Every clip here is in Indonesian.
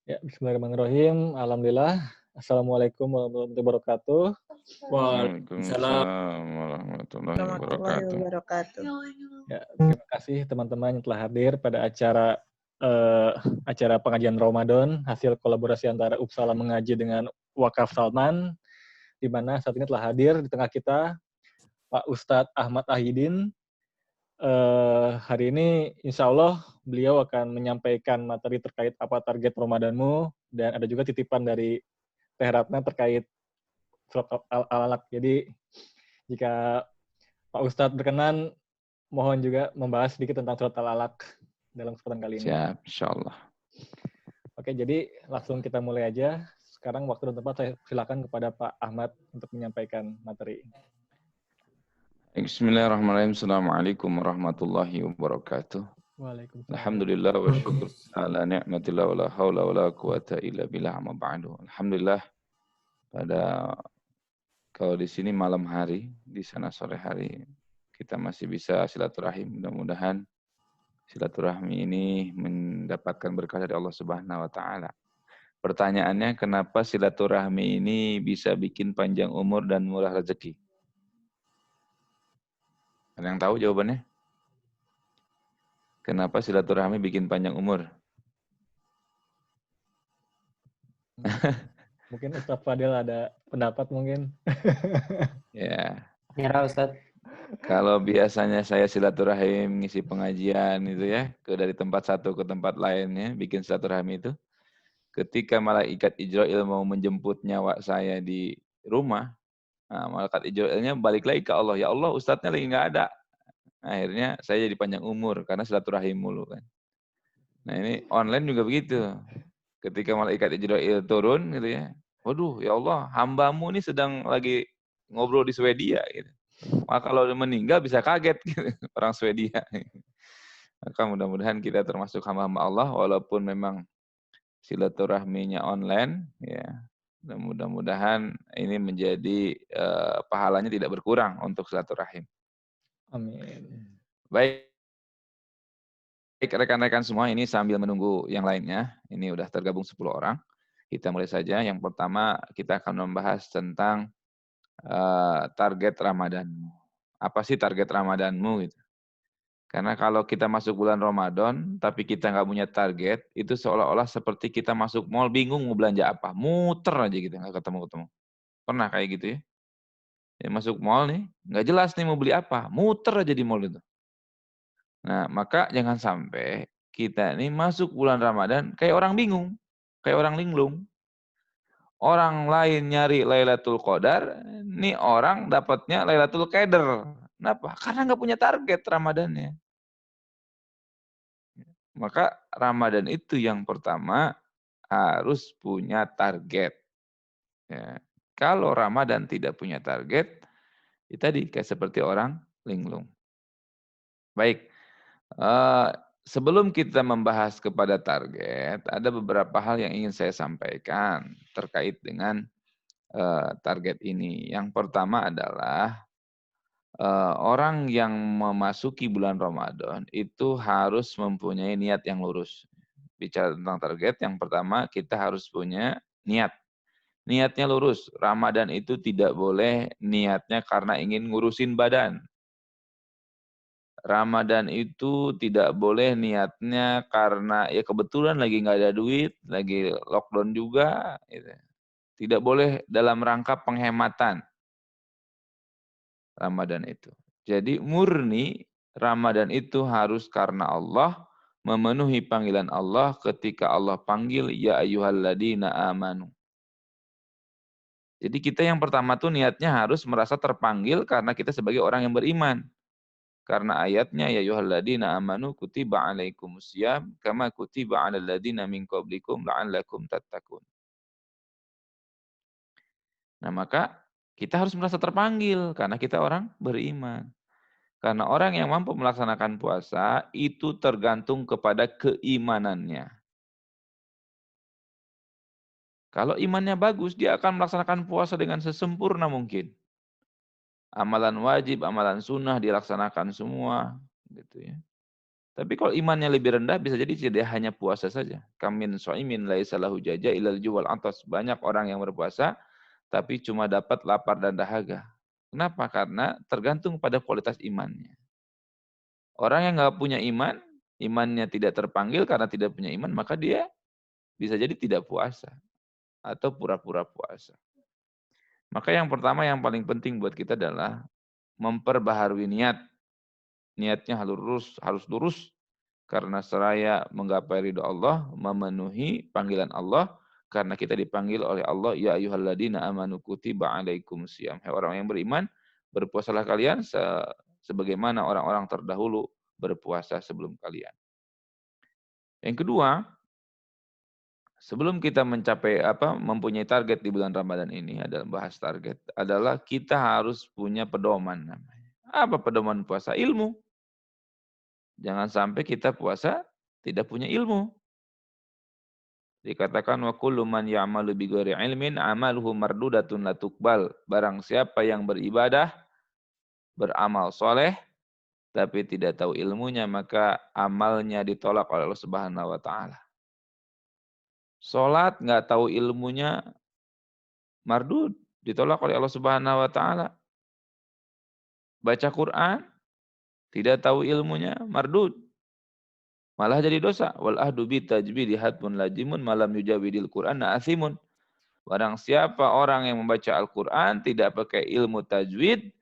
Ya, bismillahirrahmanirrahim. Alhamdulillah. Assalamualaikum warahmatullahi wabarakatuh. Waalaikumsalam. Waalaikumsalam warahmatullahi Warahmatullahi wabarakatuh. wabarakatuh. Ya, terima kasih teman-teman yang telah hadir pada eh, acara pengajian Ramadan hasil kolaborasi antara Uppsala Mengaji dengan Wakaf Salman, di mana saat ini telah hadir di tengah kita Pak Ustadz Ahmad Ahidin. Hari ini insya Allah beliau akan menyampaikan materi terkait apa target Ramadanmu, dan ada juga titipan dari Teh Ratna terkait surat Al-Alaq. Jadi jika Pak Ustadz berkenan, mohon juga membahas sedikit tentang surat Al-Alaq dalam kesempatan kali ini. Siap, insyaallah. Oke, jadi langsung kita mulai aja. Sekarang waktu dan tempat saya silakan kepada Pak Ahmad untuk menyampaikan materi. Bismillahirrahmanirrahim. Assalamualaikum warahmatullahi wabarakatuh. Waalaikumsalam. Alhamdulillah wa syukur ala ni'matillah wa la hawla wa la quwata illa billah amma ba'du. Alhamdulillah kalau di sini malam hari, di sana sore hari, kita masih bisa silaturahim. Mudah-mudahan silaturahmi ini mendapatkan berkah dari Allah Subhanahu wa taala. Pertanyaannya, kenapa silaturahmi ini bisa bikin panjang umur dan murah rezeki? Ada yang tahu jawabannya? Kenapa silaturahmi bikin panjang umur? Mungkin Ustadz Fadil ada pendapat mungkin. Ya, Nyerah Ustaz. kalau biasanya saya silaturahim ngisi pengajian itu ya, dari tempat satu ke tempat lainnya, bikin silaturahmi itu. Ketika malaikat Ijrail mau menjemput nyawa saya di rumah, nah, malaikat Ijrailnya balik lagi ke Allah. Ya Allah, ustadznya lagi nggak ada. Akhirnya saya jadi panjang umur karena silaturahim mulu kan. Nah ini online juga begitu. Ketika malaikat Ijrail turun gitu ya. Waduh, ya Allah, hambamu ini sedang lagi ngobrol di Swedia gitu. Maka kalau dia meninggal bisa kaget gitu, orang Swedia. Maka mudah-mudahan kita termasuk hamba-hamba Allah walaupun memang silaturahminya online ya. Dan mudah-mudahan ini menjadi pahalanya tidak berkurang untuk silaturahim. Amin. Baik rekan-rekan semua, ini sambil menunggu yang lainnya. Ini udah tergabung 10 orang. Kita mulai saja. Yang pertama kita akan membahas tentang target Ramadanmu. Apa sih target Ramadanmu gitu? Karena kalau kita masuk bulan Ramadan, tapi kita nggak punya target, itu seolah-olah seperti kita masuk mall bingung mau belanja apa. Muter aja gitu, nggak ketemu-ketemu. Pernah kayak gitu ya? Ya masuk mall nih, nggak jelas nih mau beli apa. Muter aja di mall itu. Nah, maka jangan sampai kita ini masuk bulan Ramadan kayak orang bingung, kayak orang linglung. Orang lain nyari Lailatul Qadar, nih orang dapatnya Lailatul Qadar. Kenapa? Karena nggak punya target Ramadannya. Maka Ramadan itu yang pertama harus punya target. Ya. Kalau Ramadan tidak punya target, itu tadi kayak seperti orang linglung. Baik, sebelum kita membahas kepada target, ada beberapa hal yang ingin saya sampaikan terkait dengan target ini. Yang pertama adalah orang yang memasuki bulan Ramadan itu harus mempunyai niat yang lurus. Bicara tentang target, yang pertama kita harus punya niat. Niatnya lurus. Ramadan itu tidak boleh niatnya karena ingin ngurusin badan. Ramadan itu tidak boleh niatnya karena ya kebetulan lagi nggak ada duit, lagi lockdown juga. Gitu. Tidak boleh dalam rangka penghematan Ramadan itu. Jadi murni Ramadan itu harus karena Allah, memenuhi panggilan Allah ketika Allah panggil, ya ayyuhalladzina amanu. Jadi kita yang pertama tuh niatnya harus merasa terpanggil karena kita sebagai orang yang beriman. Karena ayatnya ya ayyuhalladzina amanu kutiba alaikumusiyam kama kutiba alal ladzina min qablikum la'allakum tattaqun. Nah, maka kita harus merasa terpanggil karena kita orang beriman. Karena orang yang mampu melaksanakan puasa itu tergantung kepada keimanannya. Kalau imannya bagus, dia akan melaksanakan puasa dengan sesempurna mungkin. Amalan wajib, amalan sunnah dilaksanakan semua, gitu ya. Tapi kalau imannya lebih rendah, bisa jadi tidak hanya puasa saja. Kamin so'imin laisa lahu jaja ilal juwal atas. Banyak orang yang berpuasa, tapi cuma dapat lapar dan dahaga. Kenapa? Karena tergantung pada kualitas imannya. Orang yang nggak punya iman, imannya tidak terpanggil karena tidak punya iman, maka dia bisa jadi tidak puasa. Atau pura-pura puasa. Maka yang pertama yang paling penting buat kita adalah memperbaharui niat. Niatnya harus lurus karena seraya menggapai ridho Allah, memenuhi panggilan Allah karena kita dipanggil oleh Allah, ya ayyuhalladzina amanu kutiba alaikumusiyam. Hai orang yang beriman, berpuasalah kalian sebagaimana orang-orang terdahulu berpuasa sebelum kalian. Yang kedua, sebelum kita mempunyai target di bulan Ramadan ini, adalah bahas target, adalah kita harus punya pedoman namanya. Apa pedoman puasa? Ilmu. Jangan sampai kita puasa tidak punya ilmu. Dikatakan wa kullu man ya'malu bighairi ilmin amaluhu mardudatun la tuqbal. Barang siapa yang beribadah, beramal soleh, tapi tidak tahu ilmunya, maka amalnya ditolak oleh Allah Subhanahu wa taala. Salat nggak tahu ilmunya, mardud, ditolak oleh Allah Subhanahu wa taala. Baca Quran, tidak tahu ilmunya, mardud. Malah jadi dosa. Wal ahdu bi tajwidi hatmun lajimun malam yujawidil Quran asimun. Barang siapa orang yang membaca Al-Quran tidak pakai ilmu tajwid,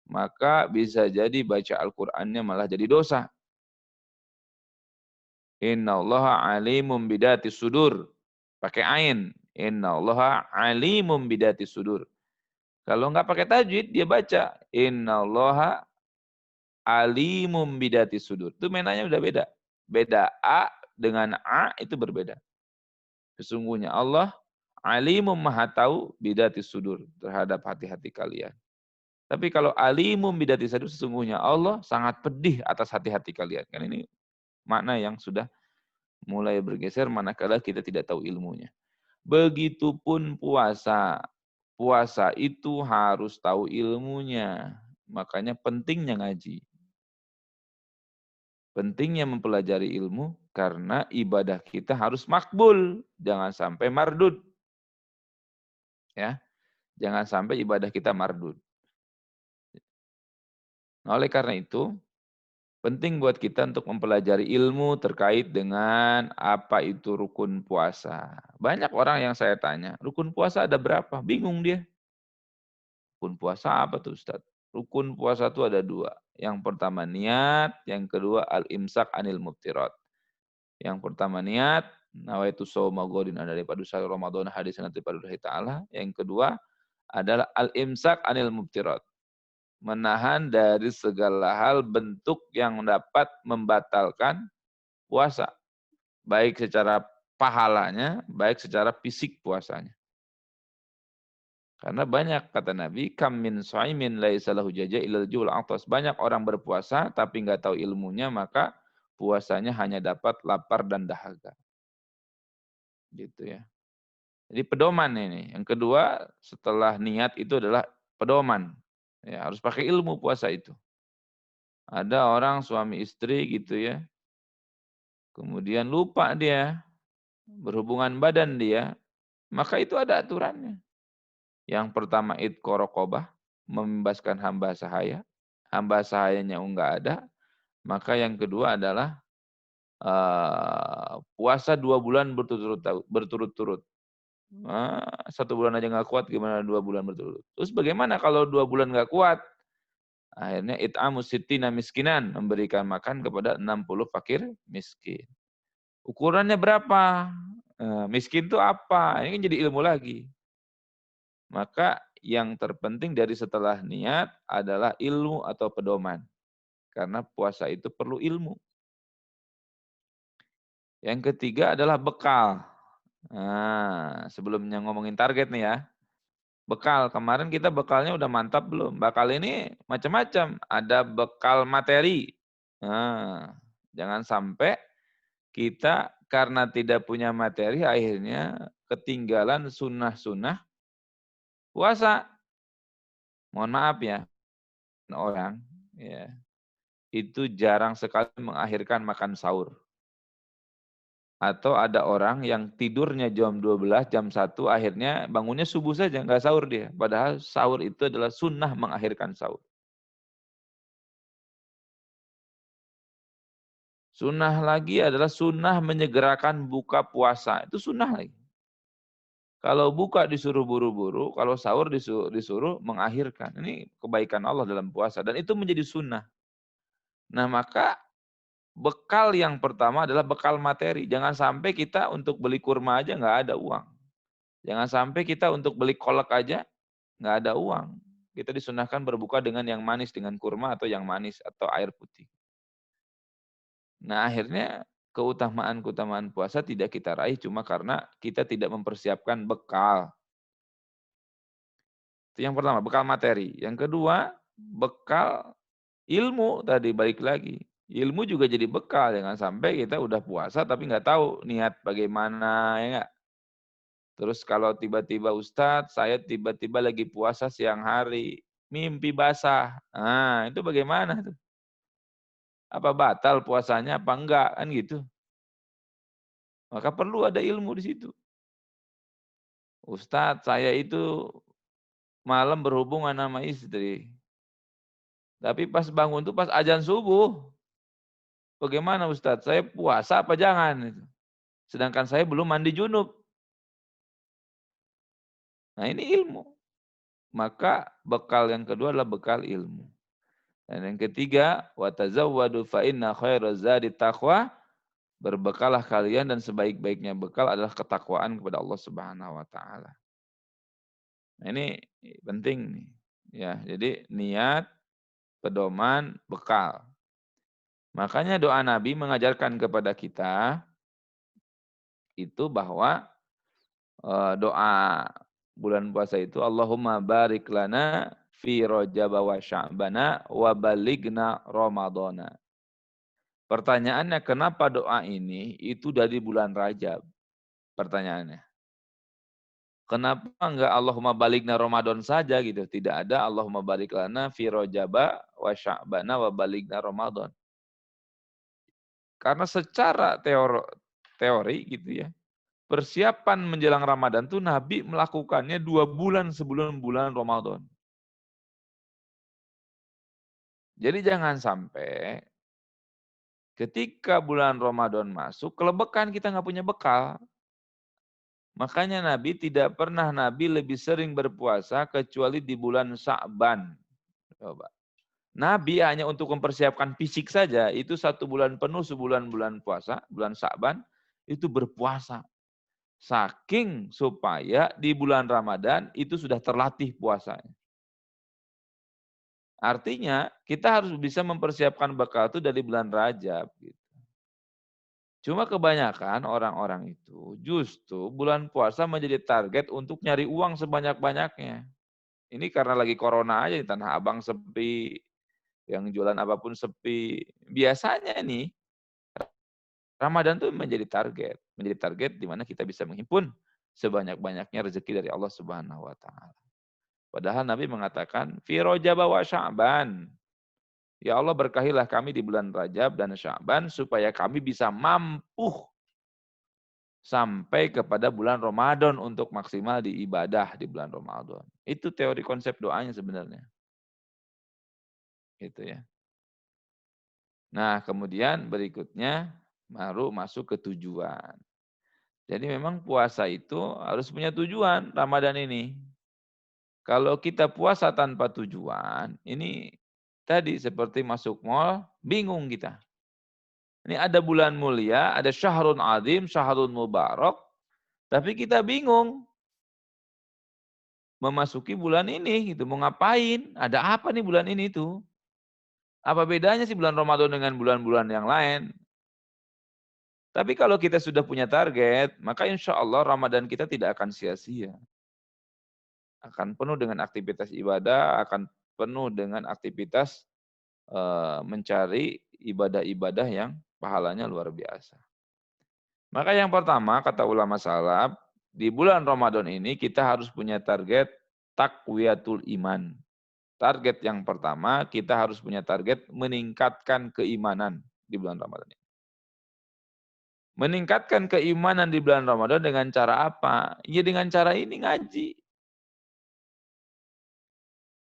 maka bisa jadi baca Al-Qurannya malah jadi dosa. Innallaha alimum bidati sudur. Pakai ain. Innallaha alimum bidati sudur. Kalau nggak pakai tajwid, dia baca. Innallaha alimum bidati sudur. Itu mainannya udah beda. Beda A dengan A itu berbeda. Sesungguhnya Allah alimum maha tahu bidati sudur terhadap hati-hati kalian. Tapi kalau alimum bidati sudur sesungguhnya Allah sangat pedih atas hati-hati kalian. Kan ini makna yang sudah mulai bergeser manakala kita tidak tahu ilmunya. Begitupun puasa. Puasa itu harus tahu ilmunya. Makanya pentingnya ngaji. Pentingnya mempelajari ilmu karena ibadah kita harus makbul, jangan sampai mardud. Ya. Jangan sampai ibadah kita mardud. Nah, oleh karena itu, penting buat kita untuk mempelajari ilmu terkait dengan apa itu rukun puasa. Banyak orang yang saya tanya, rukun puasa ada berapa? Bingung dia. Rukun puasa apa tuh Ustaz? Rukun puasa itu ada 2. Yang pertama niat, yang kedua al-imsak anil muftirat. Yang pertama niat, nawaitu shauma ghadin daripada sahur Ramadan hadis nanti pada Allah Ta'ala. Yang kedua adalah al-imsak anil muftirat. Menahan dari segala hal bentuk yang dapat membatalkan puasa. Baik secara pahalanya, baik secara fisik puasanya. Karena banyak kata Nabi, kam min shaimin laisa lahu jaza ilal jul atas. Banyak orang berpuasa tapi nggak tahu ilmunya, maka puasanya hanya dapat lapar dan dahaga. Gitu ya. Jadi pedoman ini. Yang kedua, setelah niat itu adalah pedoman. Ya, harus pakai ilmu puasa itu. Ada orang suami istri gitu ya. Kemudian lupa dia berhubungan badan dia, maka itu ada aturannya. Yang pertama idqa raqabah, membebaskan hamba sahaya. Hamba sahayanya enggak ada. Maka yang kedua adalah puasa 2 bulan berturut-turut. 1 bulan aja nggak kuat, gimana 2 bulan berturut-turut. Terus bagaimana kalau 2 bulan nggak kuat? Akhirnya it'amu sittina miskinan, memberikan makan kepada 60 fakir miskin. Ukurannya berapa? Miskin itu apa? Ini kan jadi ilmu lagi. Maka yang terpenting dari setelah niat adalah ilmu atau pedoman. Karena puasa itu perlu ilmu. Yang ketiga adalah bekal. Nah, sebelumnya ngomongin target nih ya. Bekal, kemarin kita bekalnya udah mantap belum? Bekal ini macam-macam. Ada bekal materi. Nah, jangan sampai kita karena tidak punya materi akhirnya ketinggalan sunnah-sunnah puasa. Mohon maaf ya, orang ya itu jarang sekali mengakhirkan makan sahur. Atau ada orang yang tidurnya jam 12, jam 1, akhirnya bangunnya subuh saja, nggak sahur dia. Padahal sahur itu adalah sunnah mengakhirkan sahur. Sunnah lagi adalah sunnah menyegerakan buka puasa. Itu sunnah lagi. Kalau buka disuruh buru-buru, kalau sahur disuruh mengakhirkan. Ini kebaikan Allah dalam puasa. Dan itu menjadi sunnah. Nah maka bekal yang pertama adalah bekal materi. Jangan sampai kita untuk beli kurma aja nggak ada uang. Jangan sampai kita untuk beli kolak aja nggak ada uang. Kita disunahkan berbuka dengan yang manis, dengan kurma atau yang manis atau air putih. Nah akhirnya keutamaan puasa tidak kita raih cuma karena kita tidak mempersiapkan bekal. Itu yang pertama, bekal materi. Yang kedua, bekal ilmu tadi, balik lagi. Ilmu juga jadi bekal, jangan sampai kita udah puasa tapi nggak tahu niat bagaimana, ya nggak? Terus kalau tiba-tiba Ustadz, saya tiba-tiba lagi puasa siang hari, mimpi basah. Nah, itu bagaimana tuh? Apa batal puasanya apa enggak, kan gitu. Maka perlu ada ilmu di situ. Ustadz, saya itu malam berhubungan sama istri. Tapi pas bangun tuh pas azan subuh. Bagaimana Ustadz? Saya puasa apa jangan? Sedangkan saya belum mandi junub. Nah ini ilmu. Maka bekal yang kedua adalah bekal ilmu. Dan yang ketiga, watazawwadu fa inna khairaz zadi taqwa. Berbekalah kalian dan sebaik-baiknya bekal adalah ketakwaan kepada Allah Subhanahu wa taala. Nah, ini penting nih. Ya, jadi niat, pedoman, bekal. Makanya doa Nabi mengajarkan kepada kita itu bahwa doa bulan puasa itu Allahumma barik lana fi Rajab wa Sya'bana wa balighna Ramadhana. Pertanyaannya kenapa doa ini itu dari bulan Rajab? Pertanyaannya. Kenapa enggak Allahumma balighna Ramadan saja gitu? Tidak ada Allahumma barik lana fi Rajab wa Sya'bana wa balighna Ramadhan. Karena secara teori gitu ya. Persiapan menjelang Ramadan tuh Nabi melakukannya 2 bulan sebelum bulan Ramadan. Jadi jangan sampai ketika bulan Ramadan masuk, kelebekan kita nggak punya bekal. Makanya Nabi tidak pernah Nabi lebih sering berpuasa kecuali di bulan Sya'ban. Coba. Nabi hanya untuk mempersiapkan fisik saja, itu 1 bulan penuh sebulan-bulan puasa, bulan Sya'ban, itu berpuasa. Saking supaya di bulan Ramadan itu sudah terlatih puasanya. Artinya kita harus bisa mempersiapkan bekal itu dari bulan Rajab. Gitu. Cuma kebanyakan orang-orang itu justru bulan puasa menjadi target untuk nyari uang sebanyak-banyaknya. Ini karena lagi corona aja di Tanah Abang sepi, yang jualan apapun sepi. Biasanya nih Ramadan itu menjadi target di mana kita bisa menghimpun sebanyak-banyaknya rezeki dari Allah Subhanahu wa taala. Padahal Nabi mengatakan fi Rajab wa Sya'ban. Ya Allah berkahilah kami di bulan Rajab dan Sya'ban supaya kami bisa mampu sampai kepada bulan Ramadan untuk maksimal di ibadah di bulan Ramadan. Itu teori konsep doanya sebenarnya. Gitu ya. Nah, kemudian berikutnya baru masuk ke tujuan. Jadi memang puasa itu harus punya tujuan Ramadan ini. Kalau kita puasa tanpa tujuan, ini tadi seperti masuk mall, bingung kita. Ini ada bulan mulia, ada syahrun azim, syahrun mubarak, tapi kita bingung memasuki bulan ini gitu, mau ngapain? Ada apa nih bulan ini tuh? Apa bedanya sih bulan Ramadan dengan bulan-bulan yang lain? Tapi kalau kita sudah punya target, maka insya Allah Ramadan kita tidak akan sia-sia. Akan penuh dengan aktivitas ibadah, akan penuh dengan aktivitas mencari ibadah-ibadah yang pahalanya luar biasa. Maka yang pertama, kata ulama salaf, di bulan Ramadan ini kita harus punya target takwiyatul iman. Target yang pertama, kita harus punya target meningkatkan keimanan di bulan Ramadan ini. Meningkatkan keimanan di bulan Ramadan dengan cara apa? Ya dengan cara ini ngaji.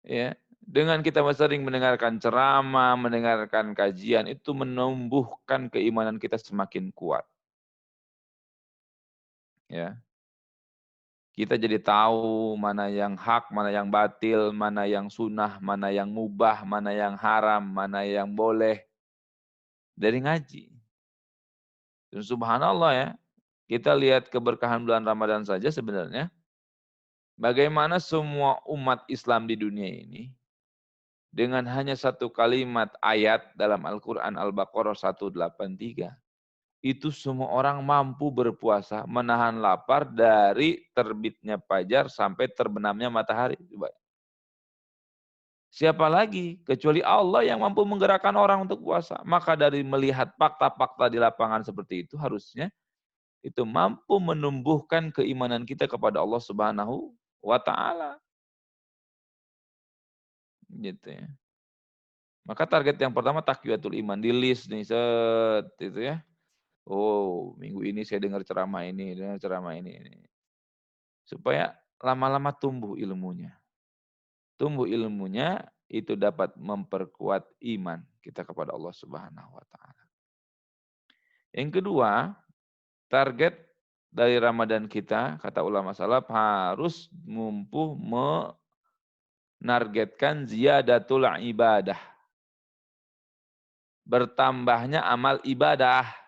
Ya, dengan kita sering mendengarkan ceramah, mendengarkan kajian, itu menumbuhkan keimanan kita semakin kuat. Ya. Kita jadi tahu mana yang hak, mana yang batil, mana yang sunnah, mana yang mubah, mana yang haram, mana yang boleh. Dari ngaji. Dan subhanallah ya, kita lihat keberkahan bulan Ramadan saja sebenarnya, bagaimana semua umat Islam di dunia ini, dengan hanya satu kalimat ayat dalam Al-Quran Al-Baqarah 183, itu semua orang mampu berpuasa, menahan lapar dari terbitnya fajar sampai terbenamnya matahari. Coba. Siapa lagi kecuali Allah yang mampu menggerakkan orang untuk puasa. Maka dari melihat fakta-fakta di lapangan seperti itu, harusnya itu mampu menumbuhkan keimanan kita kepada Allah Subhanahu wa taala. Gitu ya. Maka target yang pertama takwiyatul iman, di list nih set itu ya. Oh, minggu ini saya dengar ceramah ini, dengar ceramah ini. Supaya lama-lama tumbuh ilmunya. Tumbuh ilmunya itu dapat memperkuat iman kita kepada Allah Subhanahu wa taala. Yang kedua, target dari Ramadan kita, kata ulama salaf, harus mampu menargetkan ziyadatul ibadah. Bertambahnya amal ibadah.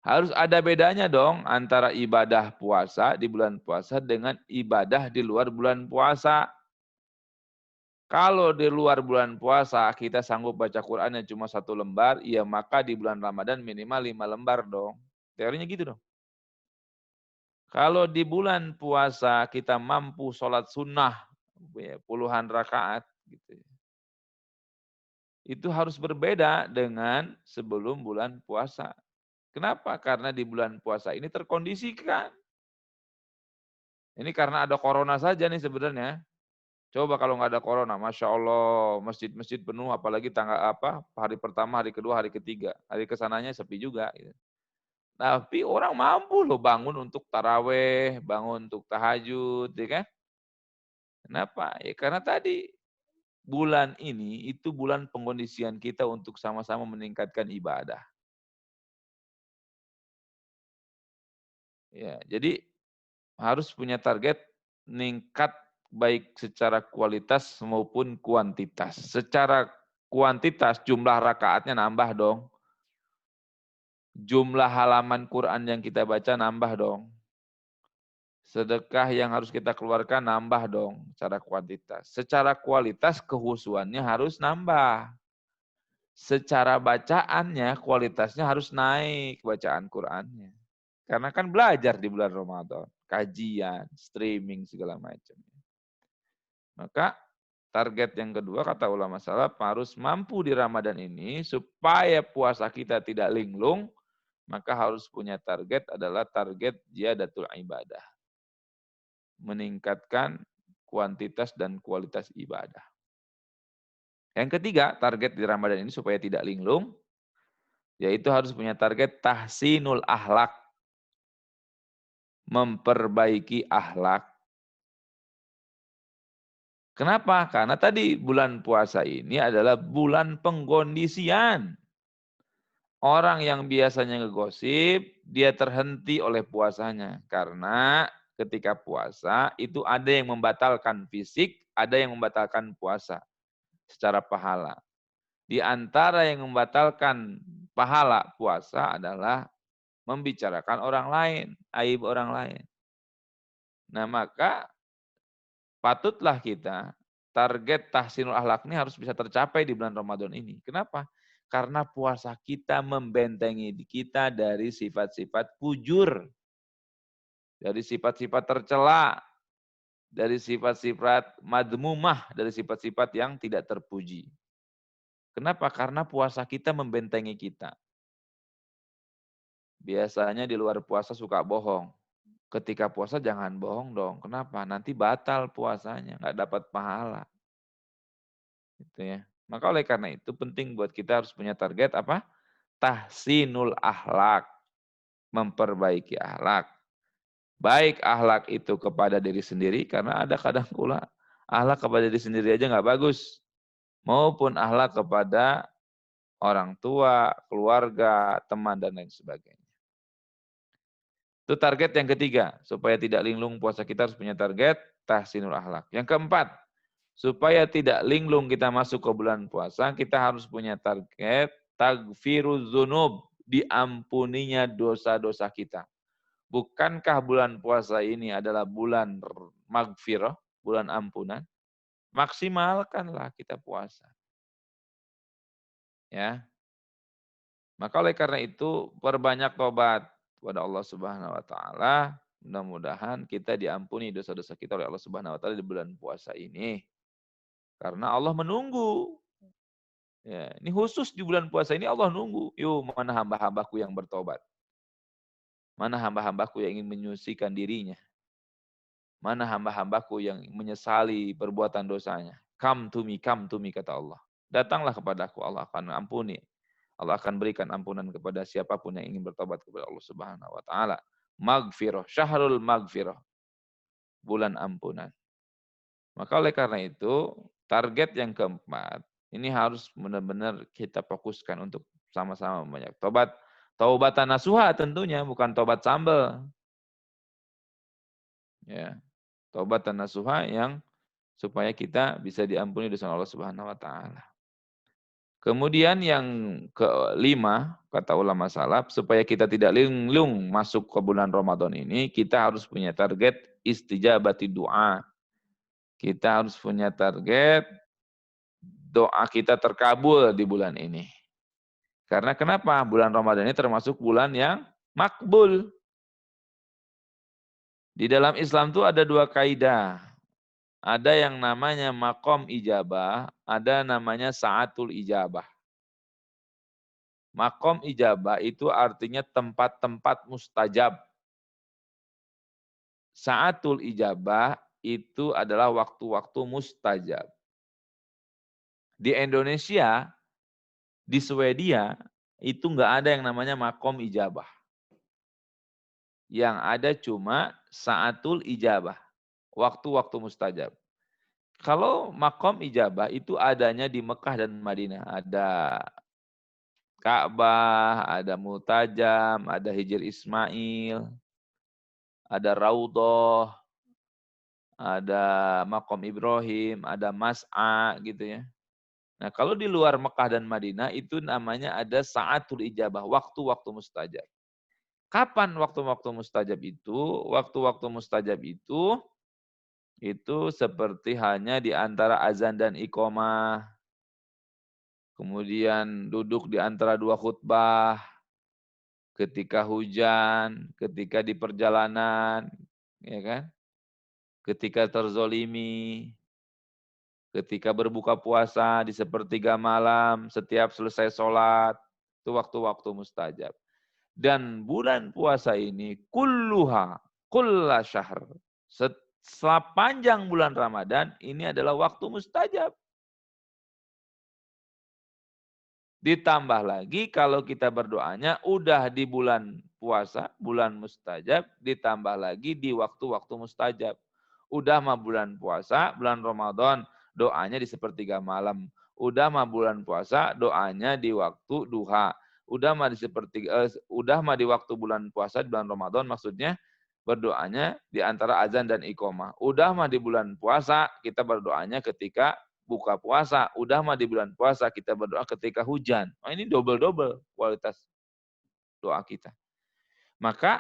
Harus ada bedanya dong antara ibadah puasa di bulan puasa dengan ibadah di luar bulan puasa. Kalau di luar bulan puasa kita sanggup baca Quran yang cuma 1 lembar, ya maka di bulan Ramadan minimal 5 lembar dong. Teorinya gitu dong. Kalau di bulan puasa kita mampu sholat sunnah puluhan rakaat, gitu. Itu harus berbeda dengan sebelum bulan puasa. Kenapa? Karena di bulan puasa ini terkondisikan. Ini karena ada corona saja nih sebenarnya. Coba kalau nggak ada corona, Masya Allah, masjid-masjid penuh, apalagi hari pertama, hari kedua, hari ketiga. Hari kesananya sepi juga. Gitu. Tapi orang mampu loh bangun untuk taraweh, bangun untuk tahajud, ya kan? Kenapa? Ya karena tadi bulan ini itu bulan pengkondisian kita untuk sama-sama meningkatkan ibadah. Ya, jadi harus punya target meningkat baik secara kualitas maupun kuantitas. Secara kuantitas jumlah rakaatnya nambah dong. Jumlah halaman Quran yang kita baca nambah dong. Sedekah yang harus kita keluarkan nambah dong secara kuantitas. Secara kualitas kehusuannya harus nambah. Secara bacaannya kualitasnya harus naik bacaan Qurannya. Karena kan belajar di bulan Ramadan, kajian, streaming segala macam. Maka target yang kedua kata ulama salaf harus mampu di Ramadan ini supaya puasa kita tidak linglung, maka harus punya target adalah target ziyadatul ibadah. Meningkatkan kuantitas dan kualitas ibadah. Yang ketiga, target di Ramadan ini supaya tidak linglung, yaitu harus punya target tahsinul akhlak. Memperbaiki akhlak. Kenapa? Karena tadi bulan puasa ini adalah bulan pengkondisian. Orang yang biasanya ngegosip, dia terhenti oleh puasanya. Karena ketika puasa, itu ada yang membatalkan fisik, ada yang membatalkan puasa secara pahala. Di antara yang membatalkan pahala puasa adalah membicarakan orang lain, aib orang lain. Nah maka patutlah kita target tahsinul akhlak ini harus bisa tercapai di bulan Ramadan ini. Kenapa? Karena puasa kita membentengi kita dari sifat-sifat fujur, dari sifat-sifat tercela, dari sifat-sifat madmumah, dari sifat-sifat yang tidak terpuji. Kenapa? Karena puasa kita membentengi kita. Biasanya di luar puasa suka bohong. Ketika puasa jangan bohong dong. Kenapa? Nanti batal puasanya, nggak dapat pahala. Gitu ya. Maka oleh karena itu penting buat kita harus punya target apa? Tahsinul akhlak, memperbaiki akhlak. Baik akhlak itu kepada diri sendiri, karena ada kadang pula akhlak kepada diri sendiri aja nggak bagus. Maupun akhlak kepada orang tua, keluarga, teman, dan lain sebagainya. Itu target yang ketiga. Supaya tidak linglung puasa kita harus punya target tahsinul akhlak. Yang keempat, supaya tidak linglung kita masuk ke bulan puasa, kita harus punya target tagfiruz dzunub, diampuninya dosa-dosa kita. Bukankah bulan puasa ini adalah bulan magfirah, bulan ampunan? Maksimalkanlah kita puasa. Ya. Maka oleh karena itu perbanyak tobat kepada Allah Subhanahu wa taala. Mudah-mudahan kita diampuni dosa-dosa kita oleh Allah Subhanahu wa taala di bulan puasa ini. Karena Allah menunggu. Ya, ini khusus di bulan puasa ini Allah nunggu. Yuk, mana hamba-hambaku yang bertobat? Mana hamba-hambaku yang ingin menyucikan dirinya? Mana hamba-hambaku yang menyesali perbuatan dosanya? Come to me, kata Allah. Datanglah kepadaku, Allah akan ampuni. Allah akan berikan ampunan kepada siapapun yang ingin bertobat kepada Allah Subhanahu wa taala. Magfirah, syahrul magfirah. Bulan ampunan. Maka oleh karena itu, target yang keempat, ini harus benar-benar kita fokuskan untuk sama-sama banyak tobat. Taubatan nasuha tentunya, bukan tobat sambal. Ya, taubatan nasuha yang supaya kita bisa diampuni dosa Allah Subhanahu wa taala. Kemudian yang kelima, kata ulama salaf, supaya kita tidak linglung masuk ke bulan Ramadan ini, kita harus punya target istijabati doa. Kita harus punya target doa kita terkabul di bulan ini. Karena kenapa? Bulan Ramadan ini termasuk bulan yang makbul. Di dalam Islam itu ada dua kaidah. Ada yang namanya makom ijabah, ada namanya saatul ijabah. Makom ijabah itu artinya tempat-tempat mustajab. Saatul ijabah itu adalah waktu-waktu mustajab. Di Indonesia, di Swedia, itu nggak ada yang namanya makom ijabah. Yang ada cuma saatul ijabah, waktu-waktu mustajab. Kalau makom ijabah itu adanya di Mekah dan Madinah. Ada Ka'bah, ada Multajam, ada Hijr Ismail, ada Raudhah, ada Makom Ibrahim, ada Mas'a gitu ya. Nah, kalau di luar Mekah dan Madinah itu namanya ada saatul ijabah, waktu-waktu mustajab. Kapan waktu-waktu mustajab itu? Waktu-waktu mustajab itu seperti hanya di antara azan dan iqamah. Kemudian duduk di antara dua khutbah, ketika hujan, ketika di perjalanan, ya kan? Ketika terzolimi, ketika berbuka puasa di sepertiga malam, setiap selesai sholat, itu waktu-waktu mustajab. Dan bulan puasa ini kulla syahr. Setelah panjang bulan Ramadan, ini adalah waktu mustajab. Ditambah lagi kalau kita berdoanya udah di bulan puasa, bulan mustajab, ditambah lagi di waktu-waktu mustajab. Udah mah bulan puasa, bulan Ramadan, doanya di sepertiga malam. Udah mah bulan puasa, doanya di waktu duha. Udah mah di waktu bulan puasa di bulan Ramadan maksudnya berdoanya di antara azan dan iqamah. Udah mah di bulan puasa kita berdoanya ketika buka puasa, udah mah di bulan puasa kita berdoa ketika hujan. Oh, ini double-double kualitas doa kita. Maka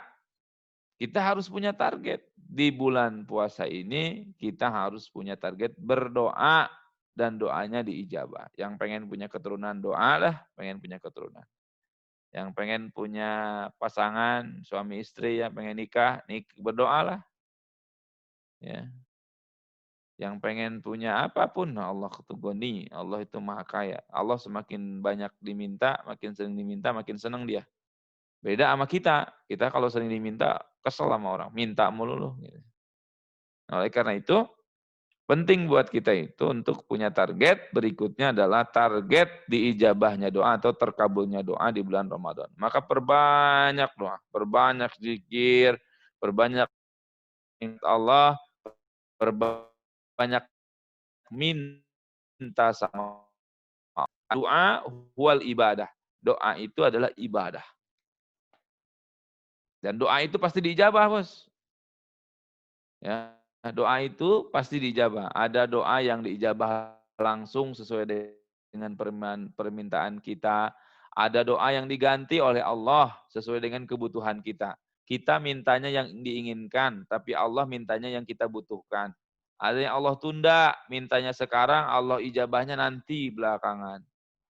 kita harus punya target. Di bulan puasa ini kita harus punya target berdoa dan doanya diijabah. Yang pengen punya keturunan doa lah, pengen punya keturunan. Yang pengen punya pasangan, suami istri yang pengen nikah, berdoalah. Ya. Yang pengen punya apapun, Allah ketugoni, Allah itu maha kaya. Allah semakin banyak diminta, makin sering diminta, makin senang dia. Beda sama kita. Kita kalau sering diminta, kesel sama orang. Minta mulu loh. Nah, oleh karena itu, Penting buat kita itu untuk punya target. Berikutnya adalah target diijabahnya doa atau terkabulnya doa di bulan Ramadan. Maka perbanyak doa, perbanyak zikir, perbanyak minta Allah, perbanyak minta sama Allah. Doa huwal ibadah. Doa itu adalah ibadah. Dan doa itu pasti diijabah, Bos. Ya, doa itu pasti diijabah. Ada doa yang diijabah langsung sesuai dengan permintaan kita. Ada doa yang diganti oleh Allah sesuai dengan kebutuhan kita. Kita mintanya yang diinginkan, tapi Allah mintanya yang kita butuhkan. Ada yang Allah tunda, mintanya sekarang, Allah ijabahnya nanti belakangan.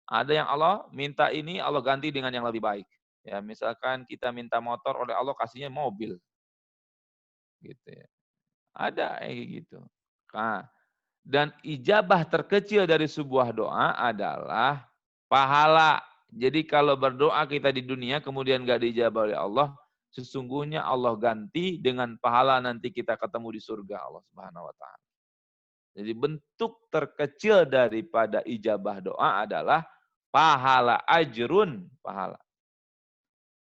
Ada yang Allah minta ini, Allah ganti dengan yang lebih baik. Ya, misalkan kita minta motor oleh Allah kasihnya mobil. Gitu ya. Ada kayak gitu. Nah, dan ijabah terkecil dari sebuah doa adalah pahala. Jadi kalau berdoa kita di dunia kemudian gak dijabah oleh Allah, sesungguhnya Allah ganti dengan pahala nanti kita ketemu di surga Allah Subhanahu wa taala. Jadi bentuk terkecil daripada ijabah doa adalah pahala, ajrun, pahala.